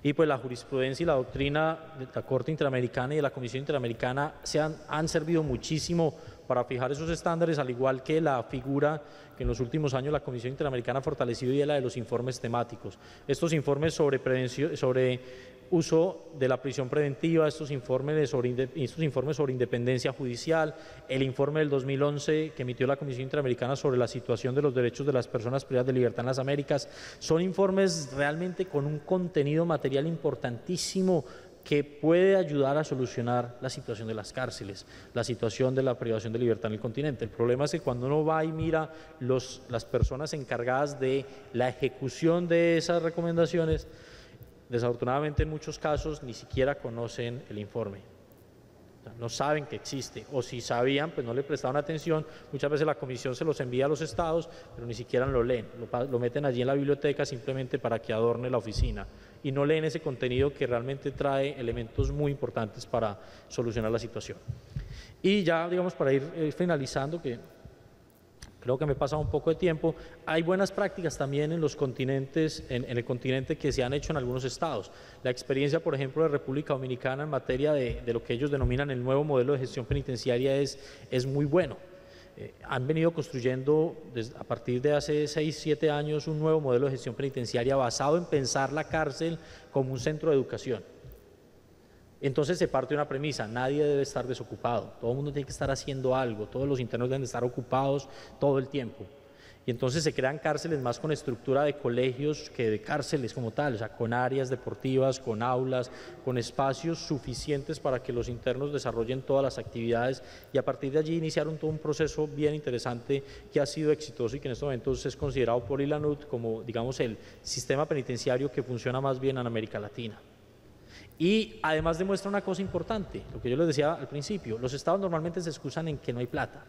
Y pues la jurisprudencia y la doctrina de la Corte Interamericana y de la Comisión Interamericana han servido muchísimo para fijar esos estándares, al igual que la figura que en los últimos años la Comisión Interamericana ha fortalecido y es la de los informes temáticos. Estos informes sobre prevención, sobre uso de la prisión preventiva, estos informes sobre independencia judicial, el informe del 2011 que emitió la Comisión Interamericana sobre la situación de los derechos de las personas privadas de libertad en las Américas, son informes realmente con un contenido material importantísimo que puede ayudar a solucionar la situación de las cárceles, la situación de la privación de libertad en el continente. El problema es que cuando uno va y mira las personas encargadas de la ejecución de esas recomendaciones, desafortunadamente en muchos casos ni siquiera conocen el informe, o sea, no saben que existe, o si sabían pues no le prestaban atención. Muchas veces la comisión se los envía a los estados, pero ni siquiera lo leen, lo meten allí en la biblioteca simplemente para que adorne la oficina y no leen ese contenido que realmente trae elementos muy importantes para solucionar la situación. Y ya digamos para ir finalizando, que creo que me he pasado un poco de tiempo, hay buenas prácticas también en los continentes, en el continente que se han hecho en algunos estados. La experiencia, por ejemplo, de República Dominicana en materia de lo que ellos denominan el nuevo modelo de gestión penitenciaria es muy bueno. Han venido construyendo a partir de hace 6, 7 años un nuevo modelo de gestión penitenciaria basado en pensar la cárcel como un centro de educación. Entonces se parte de una premisa: nadie debe estar desocupado, todo el mundo tiene que estar haciendo algo, todos los internos deben estar ocupados todo el tiempo. Y entonces se crean cárceles más con estructura de colegios que de cárceles como tal, o sea, con áreas deportivas, con aulas, con espacios suficientes para que los internos desarrollen todas las actividades, y a partir de allí iniciaron todo un proceso bien interesante que ha sido exitoso y que en estos momentos es considerado por ILANUT como, digamos, el sistema penitenciario que funciona más bien en América Latina. Y además demuestra una cosa importante, lo que yo les decía al principio: los estados normalmente se excusan en que no hay plata.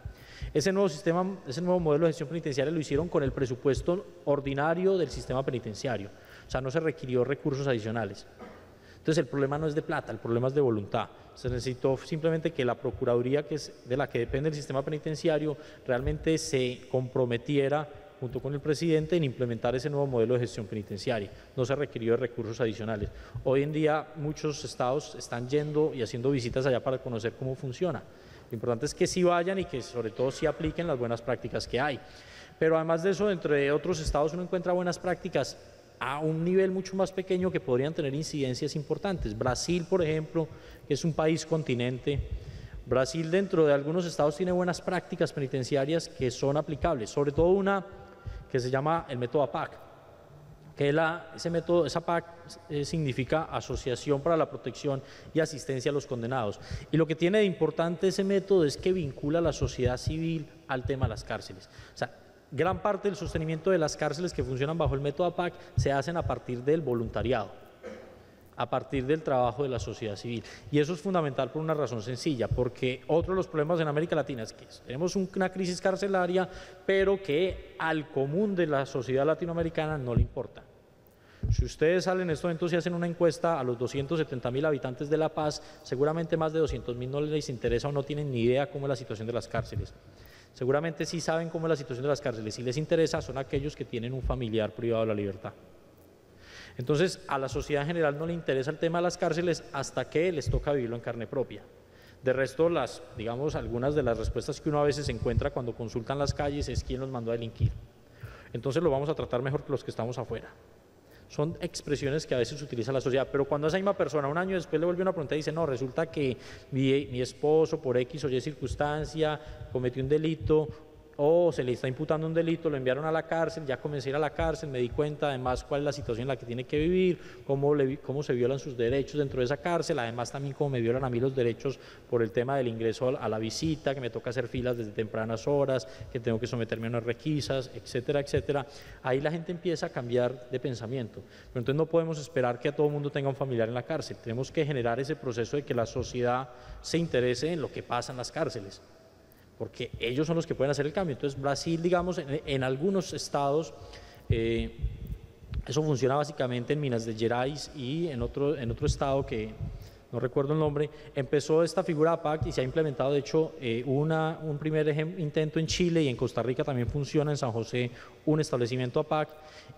Ese nuevo modelo de gestión penitenciaria lo hicieron con el presupuesto ordinario del sistema penitenciario, o sea, no se requirió recursos adicionales. Entonces el problema no es de plata, el problema es de voluntad. Se necesitó simplemente que la Procuraduría, que es de la que depende el sistema penitenciario, realmente se comprometiera junto con el presidente, en implementar ese nuevo modelo de gestión penitenciaria. No se requirió de recursos adicionales. Hoy en día muchos estados están yendo y haciendo visitas allá para conocer cómo funciona. Lo importante es que sí vayan y que sobre todo sí apliquen las buenas prácticas que hay. Pero además de eso, dentro de otros estados uno encuentra buenas prácticas a un nivel mucho más pequeño que podrían tener incidencias importantes. Brasil, por ejemplo, que es un país continente, Brasil dentro de algunos estados tiene buenas prácticas penitenciarias que son aplicables, sobre todo una que se llama el método APAC, que ese método, esa APAC significa Asociación para la Protección y Asistencia a los Condenados. Y lo que tiene de importante ese método es que vincula a la sociedad civil al tema de las cárceles. O sea, gran parte del sostenimiento de las cárceles que funcionan bajo el método APAC se hacen a partir del voluntariado, a partir del trabajo de la sociedad civil. Y eso es fundamental por una razón sencilla, porque otro de los problemas en América Latina es que tenemos una crisis carcelaria, pero que al común de la sociedad latinoamericana no le importa. Si ustedes salen en estos momentos y hacen una encuesta a los 270.000 habitantes de La Paz, seguramente más de 200.000 no les interesa o no tienen ni idea cómo es la situación de las cárceles. Seguramente sí saben cómo es la situación de las cárceles. Si les interesa, son aquellos que tienen un familiar privado de la libertad. Entonces, a la sociedad en general no le interesa el tema de las cárceles hasta que les toca vivirlo en carne propia. De resto, digamos, algunas de las respuestas que uno a veces encuentra cuando consultan las calles es quién los mandó a delinquir. Entonces lo vamos a tratar mejor que los que estamos afuera. Son expresiones que a veces utiliza la sociedad, pero cuando esa misma persona un año después le vuelve una pregunta y dice, no, resulta que mi esposo por X o Y circunstancia cometió un delito o se le está imputando un delito, lo enviaron a la cárcel, ya comencé a ir a la cárcel, me di cuenta además cuál es la situación en la que tiene que vivir, cómo se violan sus derechos dentro de esa cárcel, además también cómo me violan a mí los derechos por el tema del ingreso a la visita, que me toca hacer filas desde tempranas horas, que tengo que someterme a unas requisas, etcétera, etcétera. Ahí la gente empieza a cambiar de pensamiento, pero entonces no podemos esperar que a todo el mundo tenga un familiar en la cárcel, tenemos que generar ese proceso de que la sociedad se interese en lo que pasa en las cárceles, porque ellos son los que pueden hacer el cambio. Entonces Brasil, digamos, en algunos estados, eso funciona básicamente en Minas Gerais y en otro estado que no recuerdo el nombre, empezó esta figura APAC y se ha implementado, de hecho, un primer intento en Chile y en Costa Rica también funciona, en San José, un establecimiento APAC,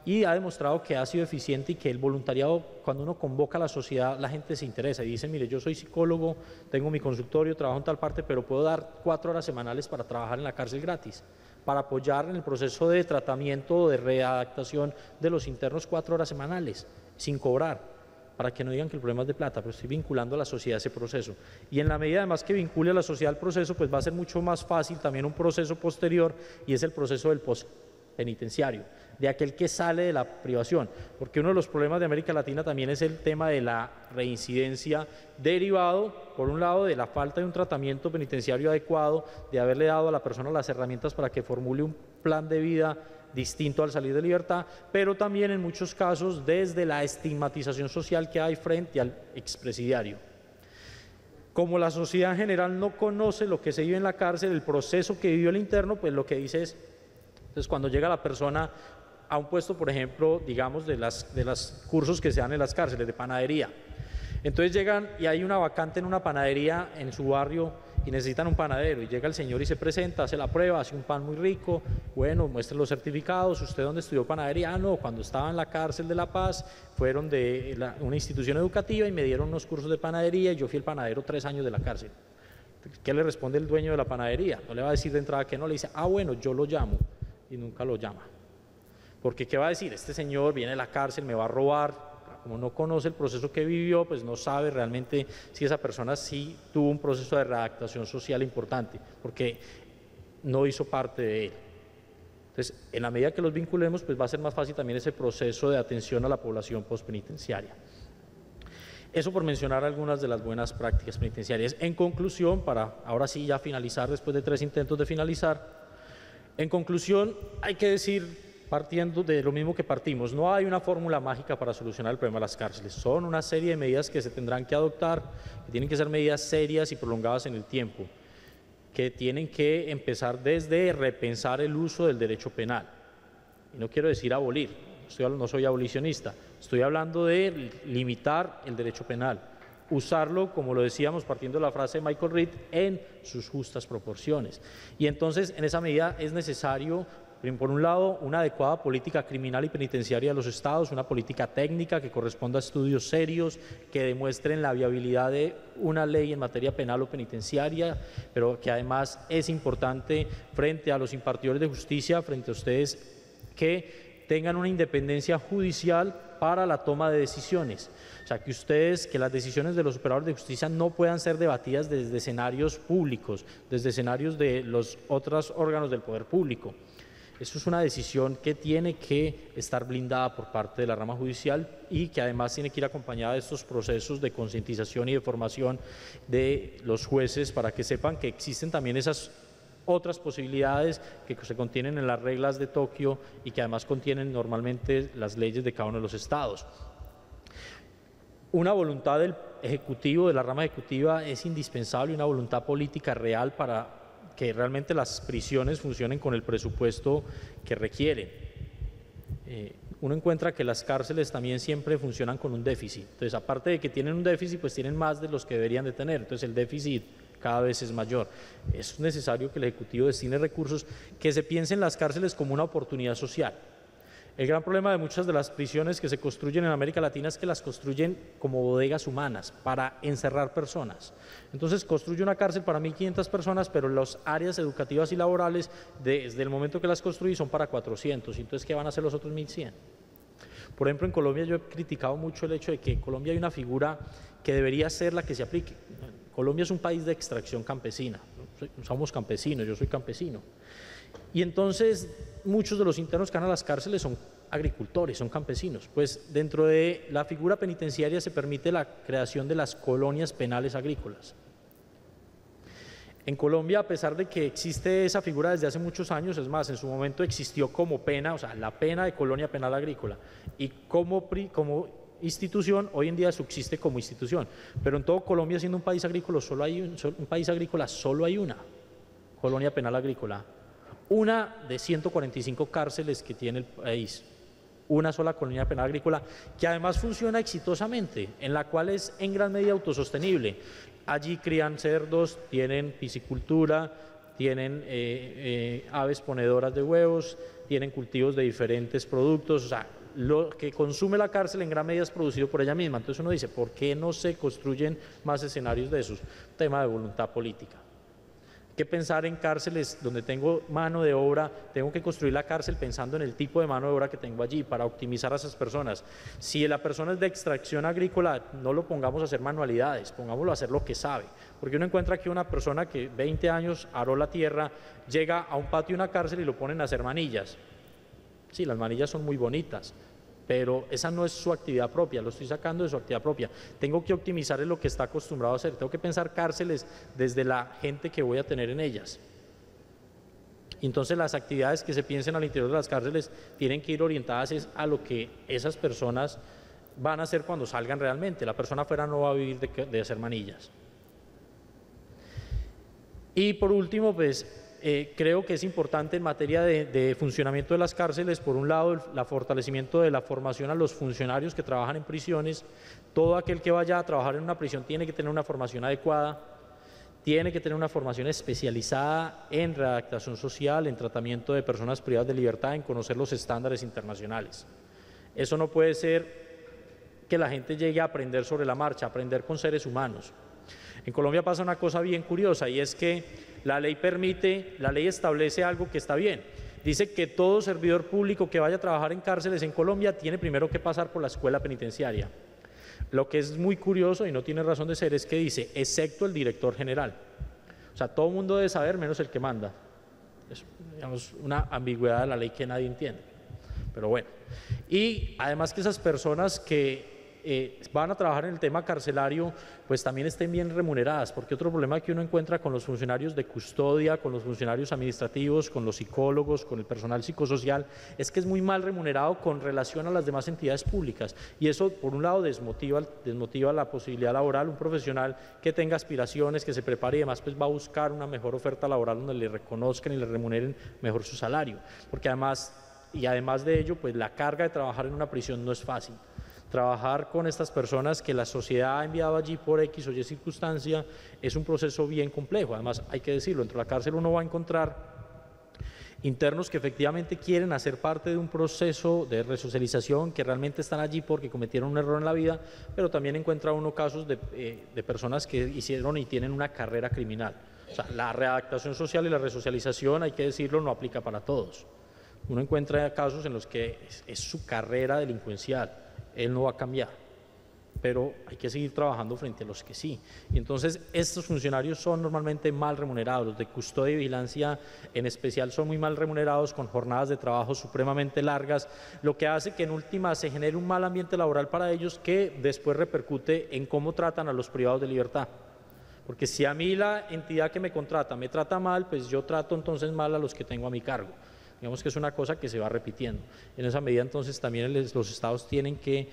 y ha demostrado que ha sido eficiente y que el voluntariado, cuando uno convoca a la sociedad, la gente se interesa y dice, mire, yo soy psicólogo, tengo mi consultorio, trabajo en tal parte, pero puedo dar 4 horas semanales para trabajar en la cárcel gratis, para apoyar en el proceso de tratamiento o de readaptación de los internos 4 horas semanales, sin cobrar, para que no digan que el problema es de plata, pero estoy vinculando a la sociedad a ese proceso. Y en la medida además que vincule a la sociedad al proceso, pues va a ser mucho más fácil también un proceso posterior, y es el proceso del postpenitenciario, de aquel que sale de la privación, porque uno de los problemas de América Latina también es el tema de la reincidencia, derivado, por un lado, de la falta de un tratamiento penitenciario adecuado, de haberle dado a la persona las herramientas para que formule un plan de vida distinto al salir de libertad, pero también en muchos casos desde la estigmatización social que hay frente al expresidiario. Como la sociedad en general no conoce lo que se vive en la cárcel, el proceso que vivió el interno, pues lo que dice es, entonces cuando llega la persona a un puesto, por ejemplo, digamos de los cursos que se dan en las cárceles de panadería, entonces llegan y hay una vacante en una panadería en su barrio y necesitan un panadero, y llega el señor y se presenta, hace la prueba, hace un pan muy rico, bueno, muestre los certificados, ¿usted dónde estudió panadería? Ah, no, cuando estaba en la cárcel de La Paz, fueron de una institución educativa y me dieron unos cursos de panadería y yo fui el panadero 3 años de la cárcel. ¿Qué le responde el dueño de la panadería? No le va a decir de entrada que no, le dice, ah, bueno, yo lo llamo, y nunca lo llama. Porque ¿qué va a decir? Este señor viene de la cárcel, me va a robar. Como no conoce el proceso que vivió, pues no sabe realmente si esa persona sí tuvo un proceso de readaptación social importante, porque no hizo parte de él. Entonces, en la medida que los vinculemos, pues va a ser más fácil también ese proceso de atención a la población postpenitenciaria. Eso por mencionar algunas de las buenas prácticas penitenciarias. En conclusión, para ahora sí ya finalizar, después de 3 intentos de finalizar, en conclusión hay que decir, partiendo de lo mismo que partimos, no hay una fórmula mágica para solucionar el problema de las cárceles, son una serie de medidas que se tendrán que adoptar, que tienen que ser medidas serias y prolongadas en el tiempo, que tienen que empezar desde repensar el uso del derecho penal, y no quiero decir abolir, no soy abolicionista, estoy hablando de limitar el derecho penal, usarlo, como lo decíamos partiendo de la frase de Michael Reed, en sus justas proporciones, y entonces en esa medida es necesario Por un lado, una adecuada política criminal y penitenciaria de los estados, una política técnica que corresponda a estudios serios que demuestren la viabilidad de una ley en materia penal o penitenciaria, pero que además es importante frente a los impartidores de justicia, frente a ustedes, que tengan una independencia judicial para la toma de decisiones. O sea, que las decisiones de los operadores de justicia no puedan ser debatidas desde escenarios públicos, desde escenarios de los otros órganos del poder público. Eso es una decisión que tiene que estar blindada por parte de la rama judicial y que además tiene que ir acompañada de estos procesos de concientización y de formación de los jueces para que sepan que existen también esas otras posibilidades que se contienen en las reglas de Tokio y que además contienen normalmente las leyes de cada uno de los estados. Una voluntad del Ejecutivo, de la rama ejecutiva, es indispensable, una voluntad política real para que realmente las prisiones funcionen con el presupuesto que requieren. Uno encuentra que las cárceles también siempre funcionan con un déficit. Entonces, aparte de que tienen un déficit, pues tienen más de los que deberían de tener. Entonces, el déficit cada vez es mayor. Es necesario que el Ejecutivo destine recursos, que se piense en las cárceles como una oportunidad social. El gran problema de muchas de las prisiones que se construyen en América Latina es que las construyen como bodegas humanas para encerrar personas. Entonces construye una cárcel para 1.500 personas, pero las áreas educativas y laborales desde el momento que las construí son para 400. Entonces, ¿qué van a hacer los otros 1.100? Por ejemplo, en Colombia yo he criticado mucho el hecho de que en Colombia hay una figura que debería ser la que se aplique. Colombia es un país de extracción campesina, somos campesinos, yo soy campesino. Y entonces muchos de los internos que van a las cárceles son agricultores, son campesinos. Pues dentro de la figura penitenciaria se permite la creación de las colonias penales agrícolas. En Colombia, a pesar de que existe esa figura desde hace muchos años, es más, en su momento existió como pena, o sea, la pena de colonia penal agrícola, y como institución, hoy en día subsiste como institución. Pero en todo Colombia, siendo un país agrícola, solo hay una colonia penal agrícola. Una de 145 cárceles que tiene el país, una sola colonia penal agrícola, que además funciona exitosamente, en la cual es en gran medida autosostenible. Allí crían cerdos, tienen piscicultura, tienen aves ponedoras de huevos, tienen cultivos de diferentes productos, o sea, lo que consume la cárcel en gran medida es producido por ella misma. Entonces uno dice, ¿por qué no se construyen más escenarios de esos? Tema de voluntad política. Que pensar en cárceles donde tengo mano de obra, tengo que construir la cárcel pensando en el tipo de mano de obra que tengo allí para optimizar a esas personas. Si la persona es de extracción agrícola, no lo pongamos a hacer manualidades, pongámoslo a hacer lo que sabe. Porque uno encuentra que una persona que 20 años aró la tierra, llega a un patio de una cárcel y lo ponen a hacer manillas. Sí, las manillas son muy bonitas, pero esa no es su actividad propia, lo estoy sacando de su actividad propia. Tengo que optimizar en lo que está acostumbrado a hacer, tengo que pensar cárceles desde la gente que voy a tener en ellas. Entonces las actividades que se piensen al interior de las cárceles tienen que ir orientadas a lo que esas personas van a hacer cuando salgan realmente. La persona afuera no va a vivir de hacer manillas. Y por último, pues creo que es importante en materia de funcionamiento de las cárceles, por un lado, el fortalecimiento de la formación a los funcionarios que trabajan en prisiones. Todo aquel que vaya a trabajar en una prisión tiene que tener una formación adecuada, tiene que tener una formación especializada en readaptación social, en tratamiento de personas privadas de libertad, en conocer los estándares internacionales. Eso no puede ser que la gente llegue a aprender sobre la marcha, a aprender con seres humanos. En Colombia pasa una cosa bien curiosa y es que la ley establece algo que está bien. Dice que todo servidor público que vaya a trabajar en cárceles en Colombia tiene primero que pasar por la escuela penitenciaria. Lo que es muy curioso y no tiene razón de ser es que dice, excepto el director general. O sea, todo el mundo debe saber menos el que manda. Es, digamos, una ambigüedad de la ley que nadie entiende. Pero bueno. Y además que esas personas que van a trabajar en el tema carcelario, pues también estén bien remuneradas, porque otro problema que uno encuentra con los funcionarios de custodia, con los funcionarios administrativos, con los psicólogos, con el personal psicosocial, es que es muy mal remunerado con relación a las demás entidades públicas, y eso por un lado desmotiva la posibilidad laboral. Un profesional que tenga aspiraciones, que se prepare y demás, pues va a buscar una mejor oferta laboral donde le reconozcan y le remuneren mejor su salario, porque además de ello, pues la carga de trabajar en una prisión no es fácil. Trabajar con estas personas que la sociedad ha enviado allí por X o Y circunstancia es un proceso bien complejo. Además, hay que decirlo, dentro de la cárcel uno va a encontrar internos que efectivamente quieren hacer parte de un proceso de resocialización, que realmente están allí porque cometieron un error en la vida, pero también encuentra uno casos de personas que hicieron y tienen una carrera criminal. O sea, la readaptación social y la resocialización, hay que decirlo, no aplica para todos. Uno encuentra casos en los que es su carrera delincuencial, él no va a cambiar, pero hay que seguir trabajando frente a los que sí. Y entonces estos funcionarios son normalmente mal remunerados, los de custodia y vigilancia en especial son muy mal remunerados, con jornadas de trabajo supremamente largas, lo que hace que en última se genere un mal ambiente laboral para ellos que después repercute en cómo tratan a los privados de libertad. Porque si a mí la entidad que me contrata me trata mal, pues yo trato entonces mal a los que tengo a mi cargo. Digamos que es una cosa que se va repitiendo. En esa medida entonces también los estados tienen que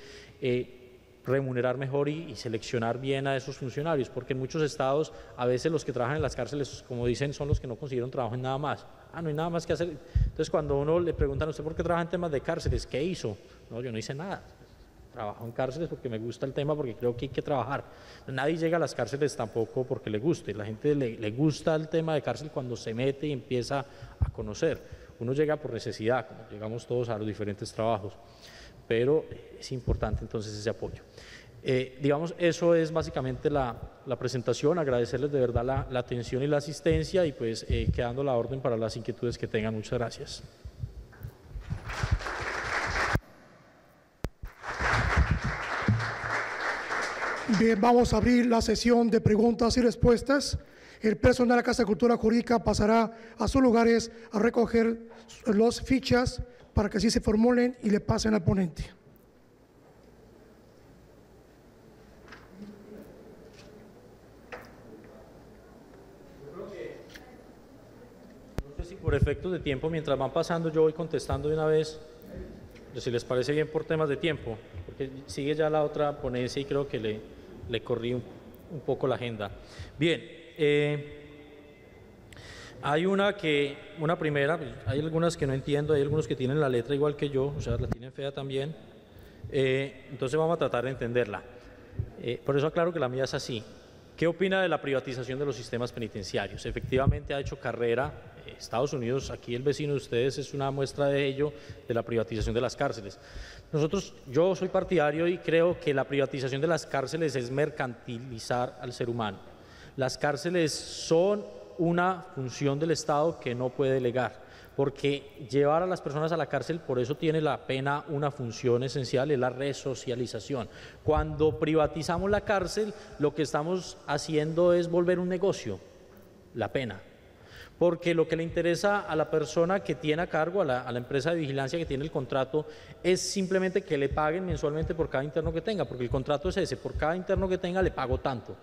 remunerar mejor y seleccionar bien a esos funcionarios, porque en muchos estados a veces los que trabajan en las cárceles, como dicen, son los que no consiguieron trabajo en nada más. No hay nada más que hacer. Entonces cuando uno le preguntan a usted por qué trabaja en temas de cárceles, ¿qué hizo? No, yo no hice nada. Trabajo en cárceles porque me gusta el tema, porque creo que hay que trabajar. Nadie llega a las cárceles tampoco porque le guste. La gente le gusta el tema de cárcel cuando se mete y empieza a conocer. Uno llega por necesidad, como llegamos todos a los diferentes trabajos, pero es importante entonces ese apoyo. Digamos, eso es básicamente la presentación. Agradecerles de verdad la atención y la asistencia y pues quedando la orden para las inquietudes que tengan. Muchas gracias. Bien, vamos a abrir la sesión de preguntas y respuestas. El personal de la Casa de Cultura Jurídica pasará a sus lugares a recoger las fichas para que así se formulen y le pasen al ponente. No sé si por efectos de tiempo, mientras van pasando, yo voy contestando de una vez, si les parece bien por temas de tiempo, porque sigue ya la otra ponencia y creo que le corrí un poco la agenda. Bien, hay una primera, hay algunas que no entiendo, hay algunos que tienen la letra igual que yo, o sea, la tienen fea también, entonces vamos a tratar de entenderla. Por eso aclaro que la mía es así. ¿Qué opina de la privatización de los sistemas penitenciarios? Efectivamente ha hecho carrera Estados Unidos, aquí el vecino de ustedes es una muestra de ello, de la privatización de las cárceles. Yo soy partidario y creo que la privatización de las cárceles es mercantilizar al ser humano. Las cárceles son una función del Estado que no puede delegar, porque llevar a las personas a la cárcel, por eso tiene la pena una función esencial, es la resocialización. Cuando privatizamos la cárcel, lo que estamos haciendo es volver un negocio, la pena. Porque lo que le interesa a la persona que tiene a cargo, a la empresa de vigilancia que tiene el contrato, es simplemente que le paguen mensualmente por cada interno que tenga, porque el contrato es ese, por cada interno que tenga le pago tanto.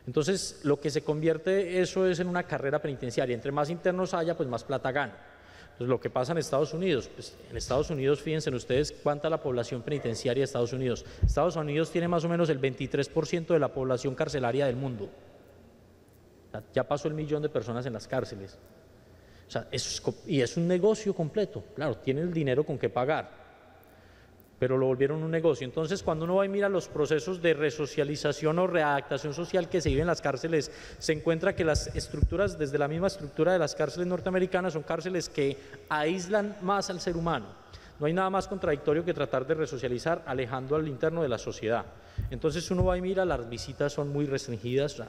Entonces, lo que se convierte eso es en una carrera penitenciaria. Entre más internos haya, pues más plata gana. Entonces, lo que pasa en Estados Unidos, pues en Estados Unidos, fíjense ustedes cuánta es la población penitenciaria de Estados Unidos. Estados Unidos tiene más o menos el 23% de la población carcelaria del mundo. Ya pasó el 1.000.000 de personas en las cárceles. O sea, y es un negocio completo. Claro, tienen el dinero con que pagar, pero lo volvieron un negocio. Entonces, cuando uno va y mira los procesos de resocialización o readaptación social que se viven en las cárceles, se encuentra que las estructuras, desde la misma estructura de las cárceles norteamericanas, son cárceles que aíslan más al ser humano. No hay nada más contradictorio que tratar de resocializar alejando al interno de la sociedad. Entonces, uno va y mira, las visitas son muy restringidas. O sea,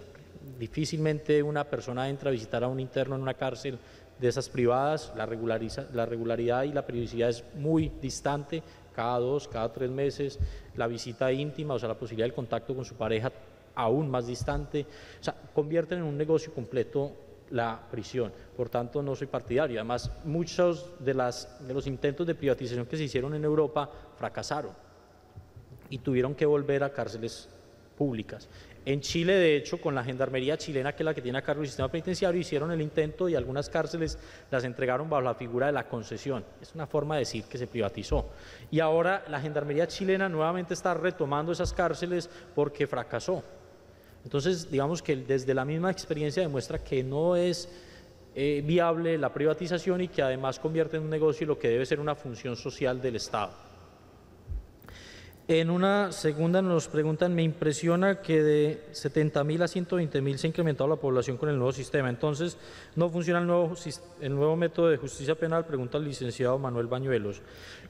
difícilmente una persona entra a visitar a un interno en una cárcel de esas privadas, la regularidad y la periodicidad es muy distante, cada 2, cada 3 meses, la visita íntima, o sea, la posibilidad del contacto con su pareja aún más distante, o sea, convierten en un negocio completo la prisión. Por tanto, no soy partidario. Además, muchos de los intentos de privatización que se hicieron en Europa fracasaron y tuvieron que volver a cárceles públicas. En Chile, de hecho, con la Gendarmería chilena, que es la que tiene a cargo el sistema penitenciario, hicieron el intento y algunas cárceles las entregaron bajo la figura de la concesión. Es una forma de decir que se privatizó. Y ahora la Gendarmería chilena nuevamente está retomando esas cárceles porque fracasó. Entonces, digamos que desde la misma experiencia demuestra que no es viable la privatización y que además convierte en un negocio lo que debe ser una función social del Estado. En una segunda nos preguntan, me impresiona que de 70.000 a 120.000 se ha incrementado la población con el nuevo sistema. Entonces, ¿no funciona el nuevo método de justicia penal? Pregunta el licenciado Manuel Bañuelos.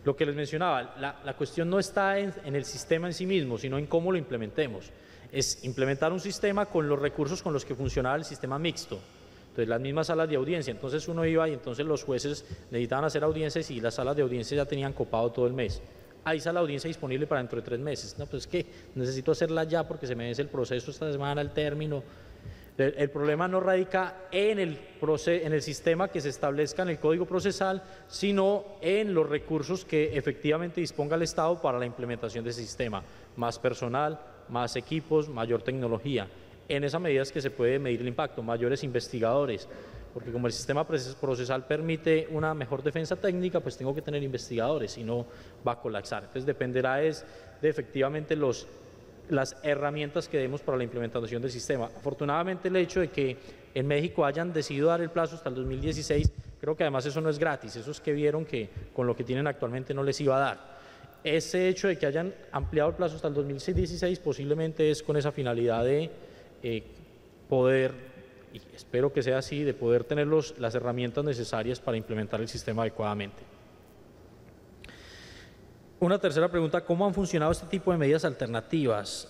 Lo que les mencionaba, la cuestión no está en el sistema en sí mismo, sino en cómo lo implementemos. Es implementar un sistema con los recursos con los que funcionaba el sistema mixto. Entonces, las mismas salas de audiencia. Entonces, uno iba y entonces los jueces necesitaban hacer audiencias y las salas de audiencia ya tenían copado todo el mes. Ahí está la audiencia disponible para dentro de 3 meses. No, pues es que necesito hacerla ya porque se me vence el proceso esta semana, el término. El problema no radica en el sistema que se establezca en el Código Procesal, sino en los recursos que efectivamente disponga el Estado para la implementación de ese sistema. Más personal, más equipos, mayor tecnología. En esa medida es que se puede medir el impacto, mayores investigadores, porque como el sistema procesal permite una mejor defensa técnica, pues tengo que tener investigadores, si no va a colapsar. Entonces dependerá de efectivamente las herramientas que demos para la implementación del sistema. Afortunadamente el hecho de que en México hayan decidido dar el plazo hasta el 2016, creo que además eso no es gratis, eso es que vieron que con lo que tienen actualmente no les iba a dar. Ese hecho de que hayan ampliado el plazo hasta el 2016 posiblemente es con esa finalidad de poder, y espero que sea así, de poder tener las herramientas necesarias para implementar el sistema adecuadamente. Una tercera pregunta, ¿cómo han funcionado este tipo de medidas alternativas?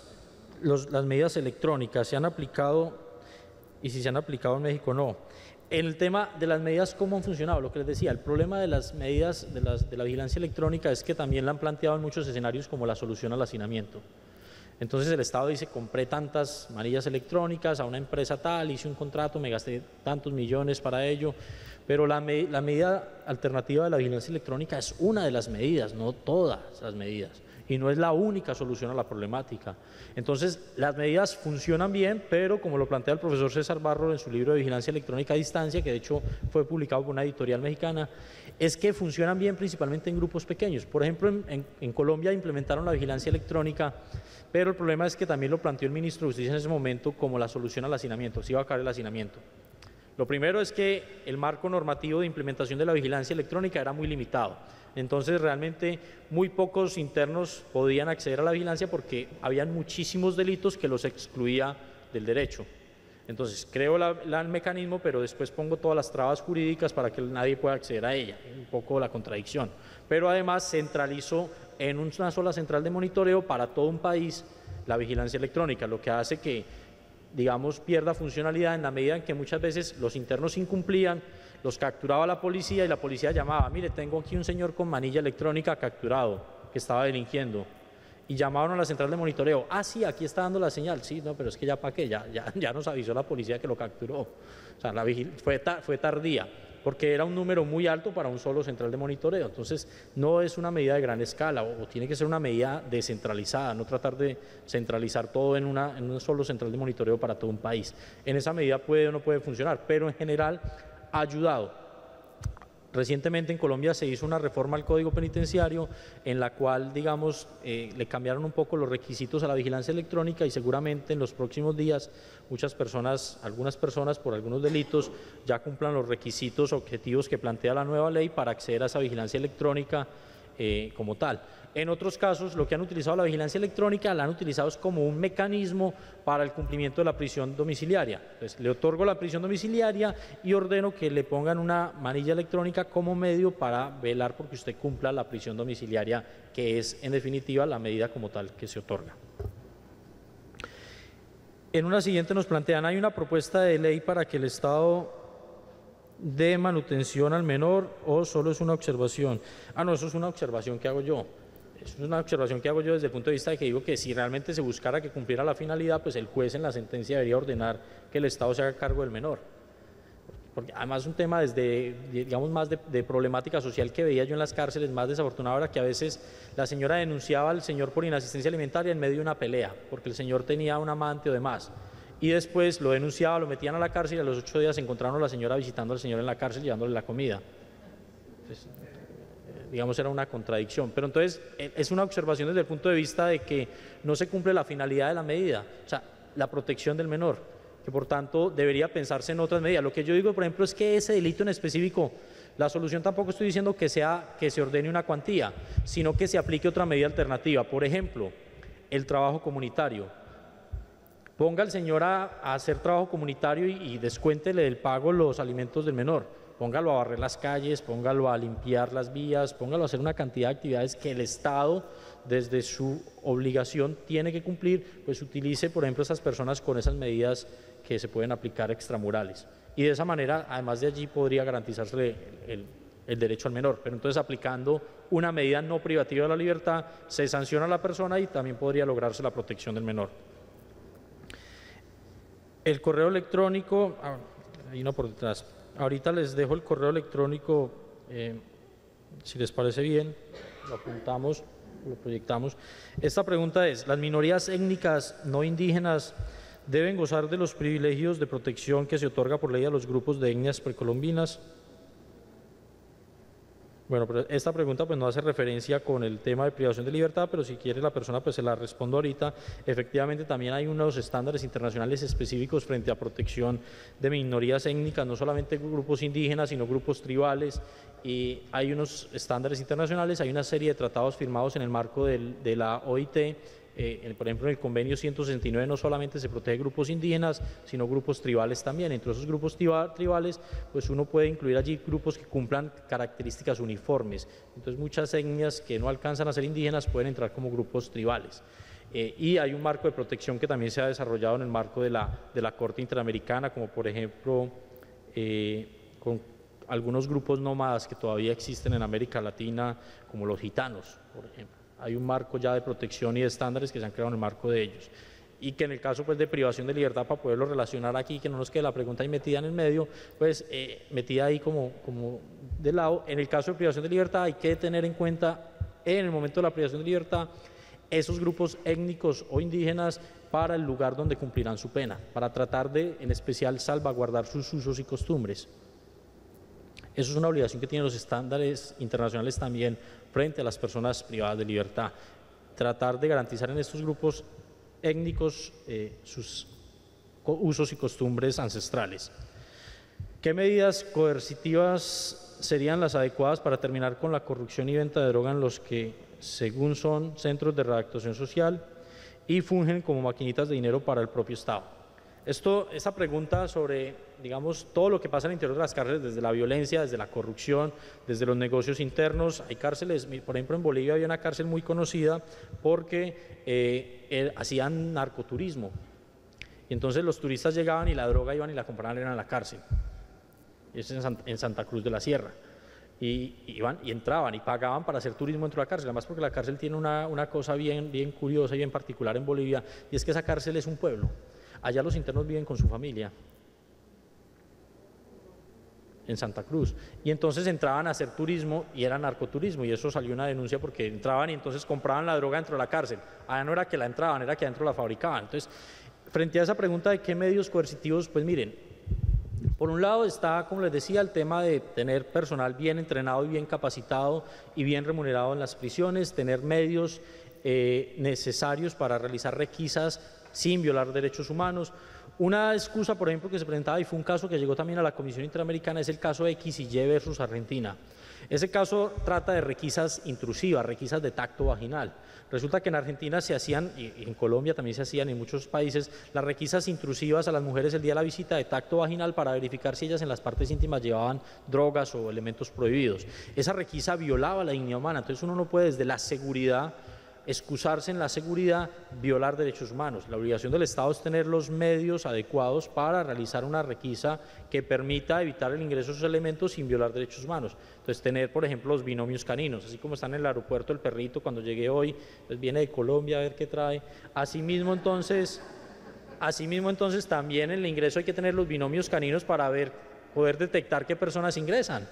Las medidas electrónicas, ¿se han aplicado? Y si se han aplicado en México, no. En el tema de las medidas, ¿cómo han funcionado? Lo que les decía, el problema de las medidas de la vigilancia electrónica es que también la han planteado en muchos escenarios como la solución al hacinamiento. Entonces el Estado dice, compré tantas manillas electrónicas a una empresa tal, hice un contrato, me gasté tantos millones para ello, pero la medida alternativa de la vigilancia electrónica es una de las medidas, no todas las medidas, y no es la única solución a la problemática. Entonces las medidas funcionan bien, pero como lo plantea el profesor César Barro en su libro de Vigilancia Electrónica a Distancia, que de hecho fue publicado por una editorial mexicana, es que funcionan bien principalmente en grupos pequeños. Por ejemplo, en Colombia implementaron la vigilancia electrónica, pero el problema es que también lo planteó el ministro de Justicia en ese momento como la solución al hacinamiento, si iba a acabar el hacinamiento. Lo primero es que el marco normativo de implementación de la vigilancia electrónica era muy limitado. Entonces realmente muy pocos internos podían acceder a la vigilancia porque habían muchísimos delitos que los excluía del derecho. Entonces creo el mecanismo, pero después pongo todas las trabas jurídicas para que nadie pueda acceder a ella, un poco la contradicción. Pero además centralizo en una sola central de monitoreo para todo un país la vigilancia electrónica, lo que hace que, digamos, pierda funcionalidad en la medida en que muchas veces los internos incumplían, los capturaba la policía y la policía llamaba, mire, tengo aquí un señor con manilla electrónica capturado que estaba delinquiendo. Y llamaron a la central de monitoreo, sí, aquí está dando la señal, sí, no, pero es que ya para qué, ya nos avisó la policía que lo capturó. O sea, fue tardía, porque era un número muy alto para un solo central de monitoreo. Entonces, no es una medida de gran escala, o tiene que ser una medida descentralizada, no tratar de centralizar todo en un solo central de monitoreo para todo un país. En esa medida puede o no puede funcionar, pero en general ha ayudado. Recientemente en Colombia se hizo una reforma al Código Penitenciario en la cual, digamos, le cambiaron un poco los requisitos a la vigilancia electrónica y seguramente en los próximos días algunas personas por algunos delitos ya cumplan los requisitos objetivos que plantea la nueva ley para acceder a esa vigilancia electrónica como tal. En otros casos, lo que han utilizado la vigilancia electrónica la han utilizado como un mecanismo para el cumplimiento de la prisión domiciliaria. Entonces, le otorgo la prisión domiciliaria y ordeno que le pongan una manilla electrónica como medio para velar porque usted cumpla la prisión domiciliaria, que es, en definitiva, la medida como tal que se otorga. En una siguiente nos plantean, ¿hay una propuesta de ley para que el Estado dé manutención al menor o solo es una observación? No, eso es una observación que hago yo. Es una observación que hago yo desde el punto de vista de que digo que si realmente se buscara que cumpliera la finalidad, pues el juez en la sentencia debería ordenar que el Estado se haga cargo del menor. Porque además es un tema desde, digamos, más de problemática social que veía yo en las cárceles, más desafortunado era que a veces la señora denunciaba al señor por inasistencia alimentaria en medio de una pelea, porque el señor tenía un amante o demás. Y después lo denunciaba, lo metían a la cárcel y a los 8 días encontraron a la señora visitando al señor en la cárcel llevándole la comida. Entonces, digamos, era una contradicción. Pero entonces es una observación desde el punto de vista de que no se cumple la finalidad de la medida, o sea, la protección del menor, que por tanto debería pensarse en otras medidas. Lo que yo digo, por ejemplo, es que ese delito en específico, la solución tampoco estoy diciendo que sea que se ordene una cuantía, sino que se aplique otra medida alternativa. Por ejemplo, el trabajo comunitario. Ponga al señor a hacer trabajo comunitario y descuéntele del pago los alimentos del menor. Póngalo a barrer las calles, póngalo a limpiar las vías, póngalo a hacer una cantidad de actividades que el Estado, desde su obligación, tiene que cumplir, pues utilice, por ejemplo, esas personas con esas medidas que se pueden aplicar extramurales. Y de esa manera, además de allí, podría garantizarse el derecho al menor. Pero entonces, aplicando una medida no privativa de la libertad, se sanciona a la persona y también podría lograrse la protección del menor. El correo electrónico, hay uno por detrás. Ahorita les dejo el correo electrónico, si les parece bien, lo apuntamos, lo proyectamos. Esta pregunta es: ¿las minorías étnicas no indígenas deben gozar de los privilegios de protección que se otorga por ley a los grupos de etnias precolombinas? Bueno, pero esta pregunta pues no hace referencia con el tema de privación de libertad, pero si quiere la persona pues se la respondo ahorita. Efectivamente también hay unos estándares internacionales específicos frente a protección de minorías étnicas, no solamente grupos indígenas, sino grupos tribales, y hay unos estándares internacionales, hay una serie de tratados firmados en el marco de la OIT. Por ejemplo, en el convenio 169 no solamente se protege grupos indígenas, sino grupos tribales también. Entre esos grupos tribales, pues uno puede incluir allí grupos que cumplan características uniformes. Entonces, muchas etnias que no alcanzan a ser indígenas pueden entrar como grupos tribales. Y hay un marco de protección que también se ha desarrollado en el marco de la Corte Interamericana, como por ejemplo, con algunos grupos nómadas que todavía existen en América Latina, como los gitanos, por ejemplo. Hay un marco ya de protección y de estándares que se han creado en el marco de ellos. Y que en el caso pues, de privación de libertad, para poderlo relacionar aquí, que no nos quede la pregunta ahí metida en el medio, pues metida ahí como de lado, en el caso de privación de libertad hay que tener en cuenta, en el momento de la privación de libertad, esos grupos étnicos o indígenas para el lugar donde cumplirán su pena, para tratar de, en especial, salvaguardar sus usos y costumbres. Eso es una obligación que tienen los estándares internacionales también frente a las personas privadas de libertad. Tratar de garantizar en estos grupos étnicos sus usos y costumbres ancestrales. ¿Qué medidas coercitivas serían las adecuadas para terminar con la corrupción y venta de droga en los que, según son centros de readaptación social y fungen como maquinitas de dinero para el propio Estado? Esta pregunta sobre, digamos, todo lo que pasa en el interior de las cárceles, desde la violencia, desde la corrupción, desde los negocios internos. Hay cárceles, por ejemplo, en Bolivia había una cárcel muy conocida porque hacían narcoturismo. Y entonces los turistas llegaban y la droga iban y la compraban en la cárcel. Eso es en Santa Cruz de la Sierra. Y iban y entraban y pagaban para hacer turismo dentro de la cárcel. Además, porque la cárcel tiene una cosa bien curiosa y bien particular en Bolivia, y es que esa cárcel es un pueblo. Allá los internos viven con su familia, en Santa Cruz, y entonces entraban a hacer turismo y era narcoturismo, y eso salió una denuncia porque entraban y entonces compraban la droga dentro de la cárcel. Allá no era que la entraban, era que adentro la fabricaban. Entonces, frente a esa pregunta de qué medios coercitivos, pues miren, por un lado está, como les decía, el tema de tener personal bien entrenado y bien capacitado y bien remunerado en las prisiones, tener medios necesarios para realizar requisas sin violar derechos humanos. Una excusa, por ejemplo, que se presentaba, y fue un caso que llegó también a la Comisión Interamericana, es el caso XY versus Argentina. Ese caso trata de requisas intrusivas, requisas de tacto vaginal. Resulta que en Argentina se hacían, y en Colombia también se hacían, en muchos países, las requisas intrusivas a las mujeres el día de la visita de tacto vaginal para verificar si ellas en las partes íntimas llevaban drogas o elementos prohibidos. Esa requisa violaba la dignidad humana, entonces uno no puede desde la seguridad excusarse en la seguridad, violar derechos humanos. La obligación del Estado es tener los medios adecuados para realizar una requisa que permita evitar el ingreso de esos elementos sin violar derechos humanos. Entonces, tener, por ejemplo, los binomios caninos, así como están en el aeropuerto el perrito cuando llegué hoy, pues viene de Colombia a ver qué trae. Asimismo, entonces, también en el ingreso hay que tener los binomios caninos para poder detectar qué personas ingresan.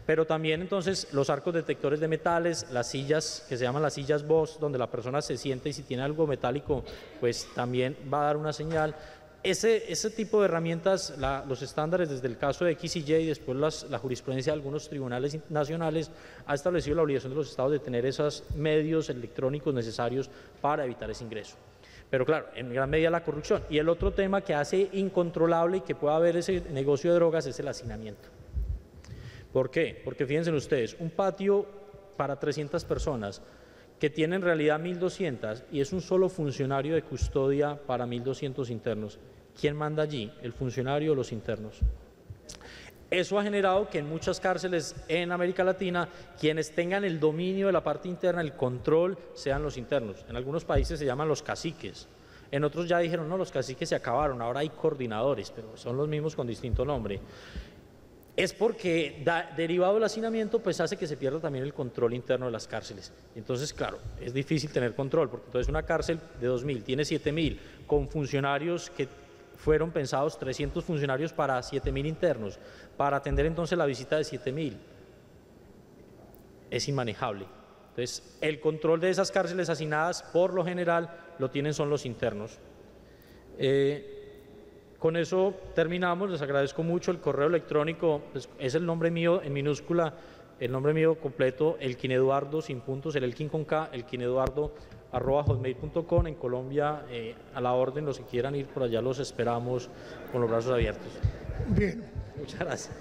Pero también entonces los arcos detectores de metales, las sillas que se llaman las sillas Bosch, donde la persona se siente y si tiene algo metálico, pues también va a dar una señal. Ese tipo de herramientas, los estándares desde el caso de XY y después la jurisprudencia de algunos tribunales nacionales ha establecido la obligación de los estados de tener esos medios electrónicos necesarios para evitar ese ingreso. Pero claro, en gran medida la corrupción. Y el otro tema que hace incontrolable y que pueda haber ese negocio de drogas es el hacinamiento. ¿Por qué? Porque fíjense ustedes, un patio para 300 personas que tiene en realidad 1.200 y es un solo funcionario de custodia para 1.200 internos. ¿Quién manda allí? ¿El funcionario o los internos? Eso ha generado que en muchas cárceles en América Latina quienes tengan el dominio de la parte interna, el control, sean los internos. En algunos países se llaman los caciques, en otros ya dijeron, no, los caciques se acabaron, ahora hay coordinadores, pero son los mismos con distinto nombre. Es porque derivado del hacinamiento pues hace que se pierda también el control interno de las cárceles. Entonces, claro, es difícil tener control, porque entonces una cárcel de 2.000 tiene 7.000 con funcionarios que fueron pensados 300 funcionarios para 7.000 internos, para atender entonces la visita de 7.000. Es inmanejable. Entonces, el control de esas cárceles hacinadas, por lo general, lo tienen son los internos. Con eso terminamos, les agradezco mucho. El correo electrónico pues, es el nombre mío en minúscula, el nombre mío completo, elkineduardo, sin puntos, el Elkin con K, elkineduardo@hotmail.com. En Colombia, a la orden, los que quieran ir por allá los esperamos con los brazos abiertos. Bien. Muchas gracias.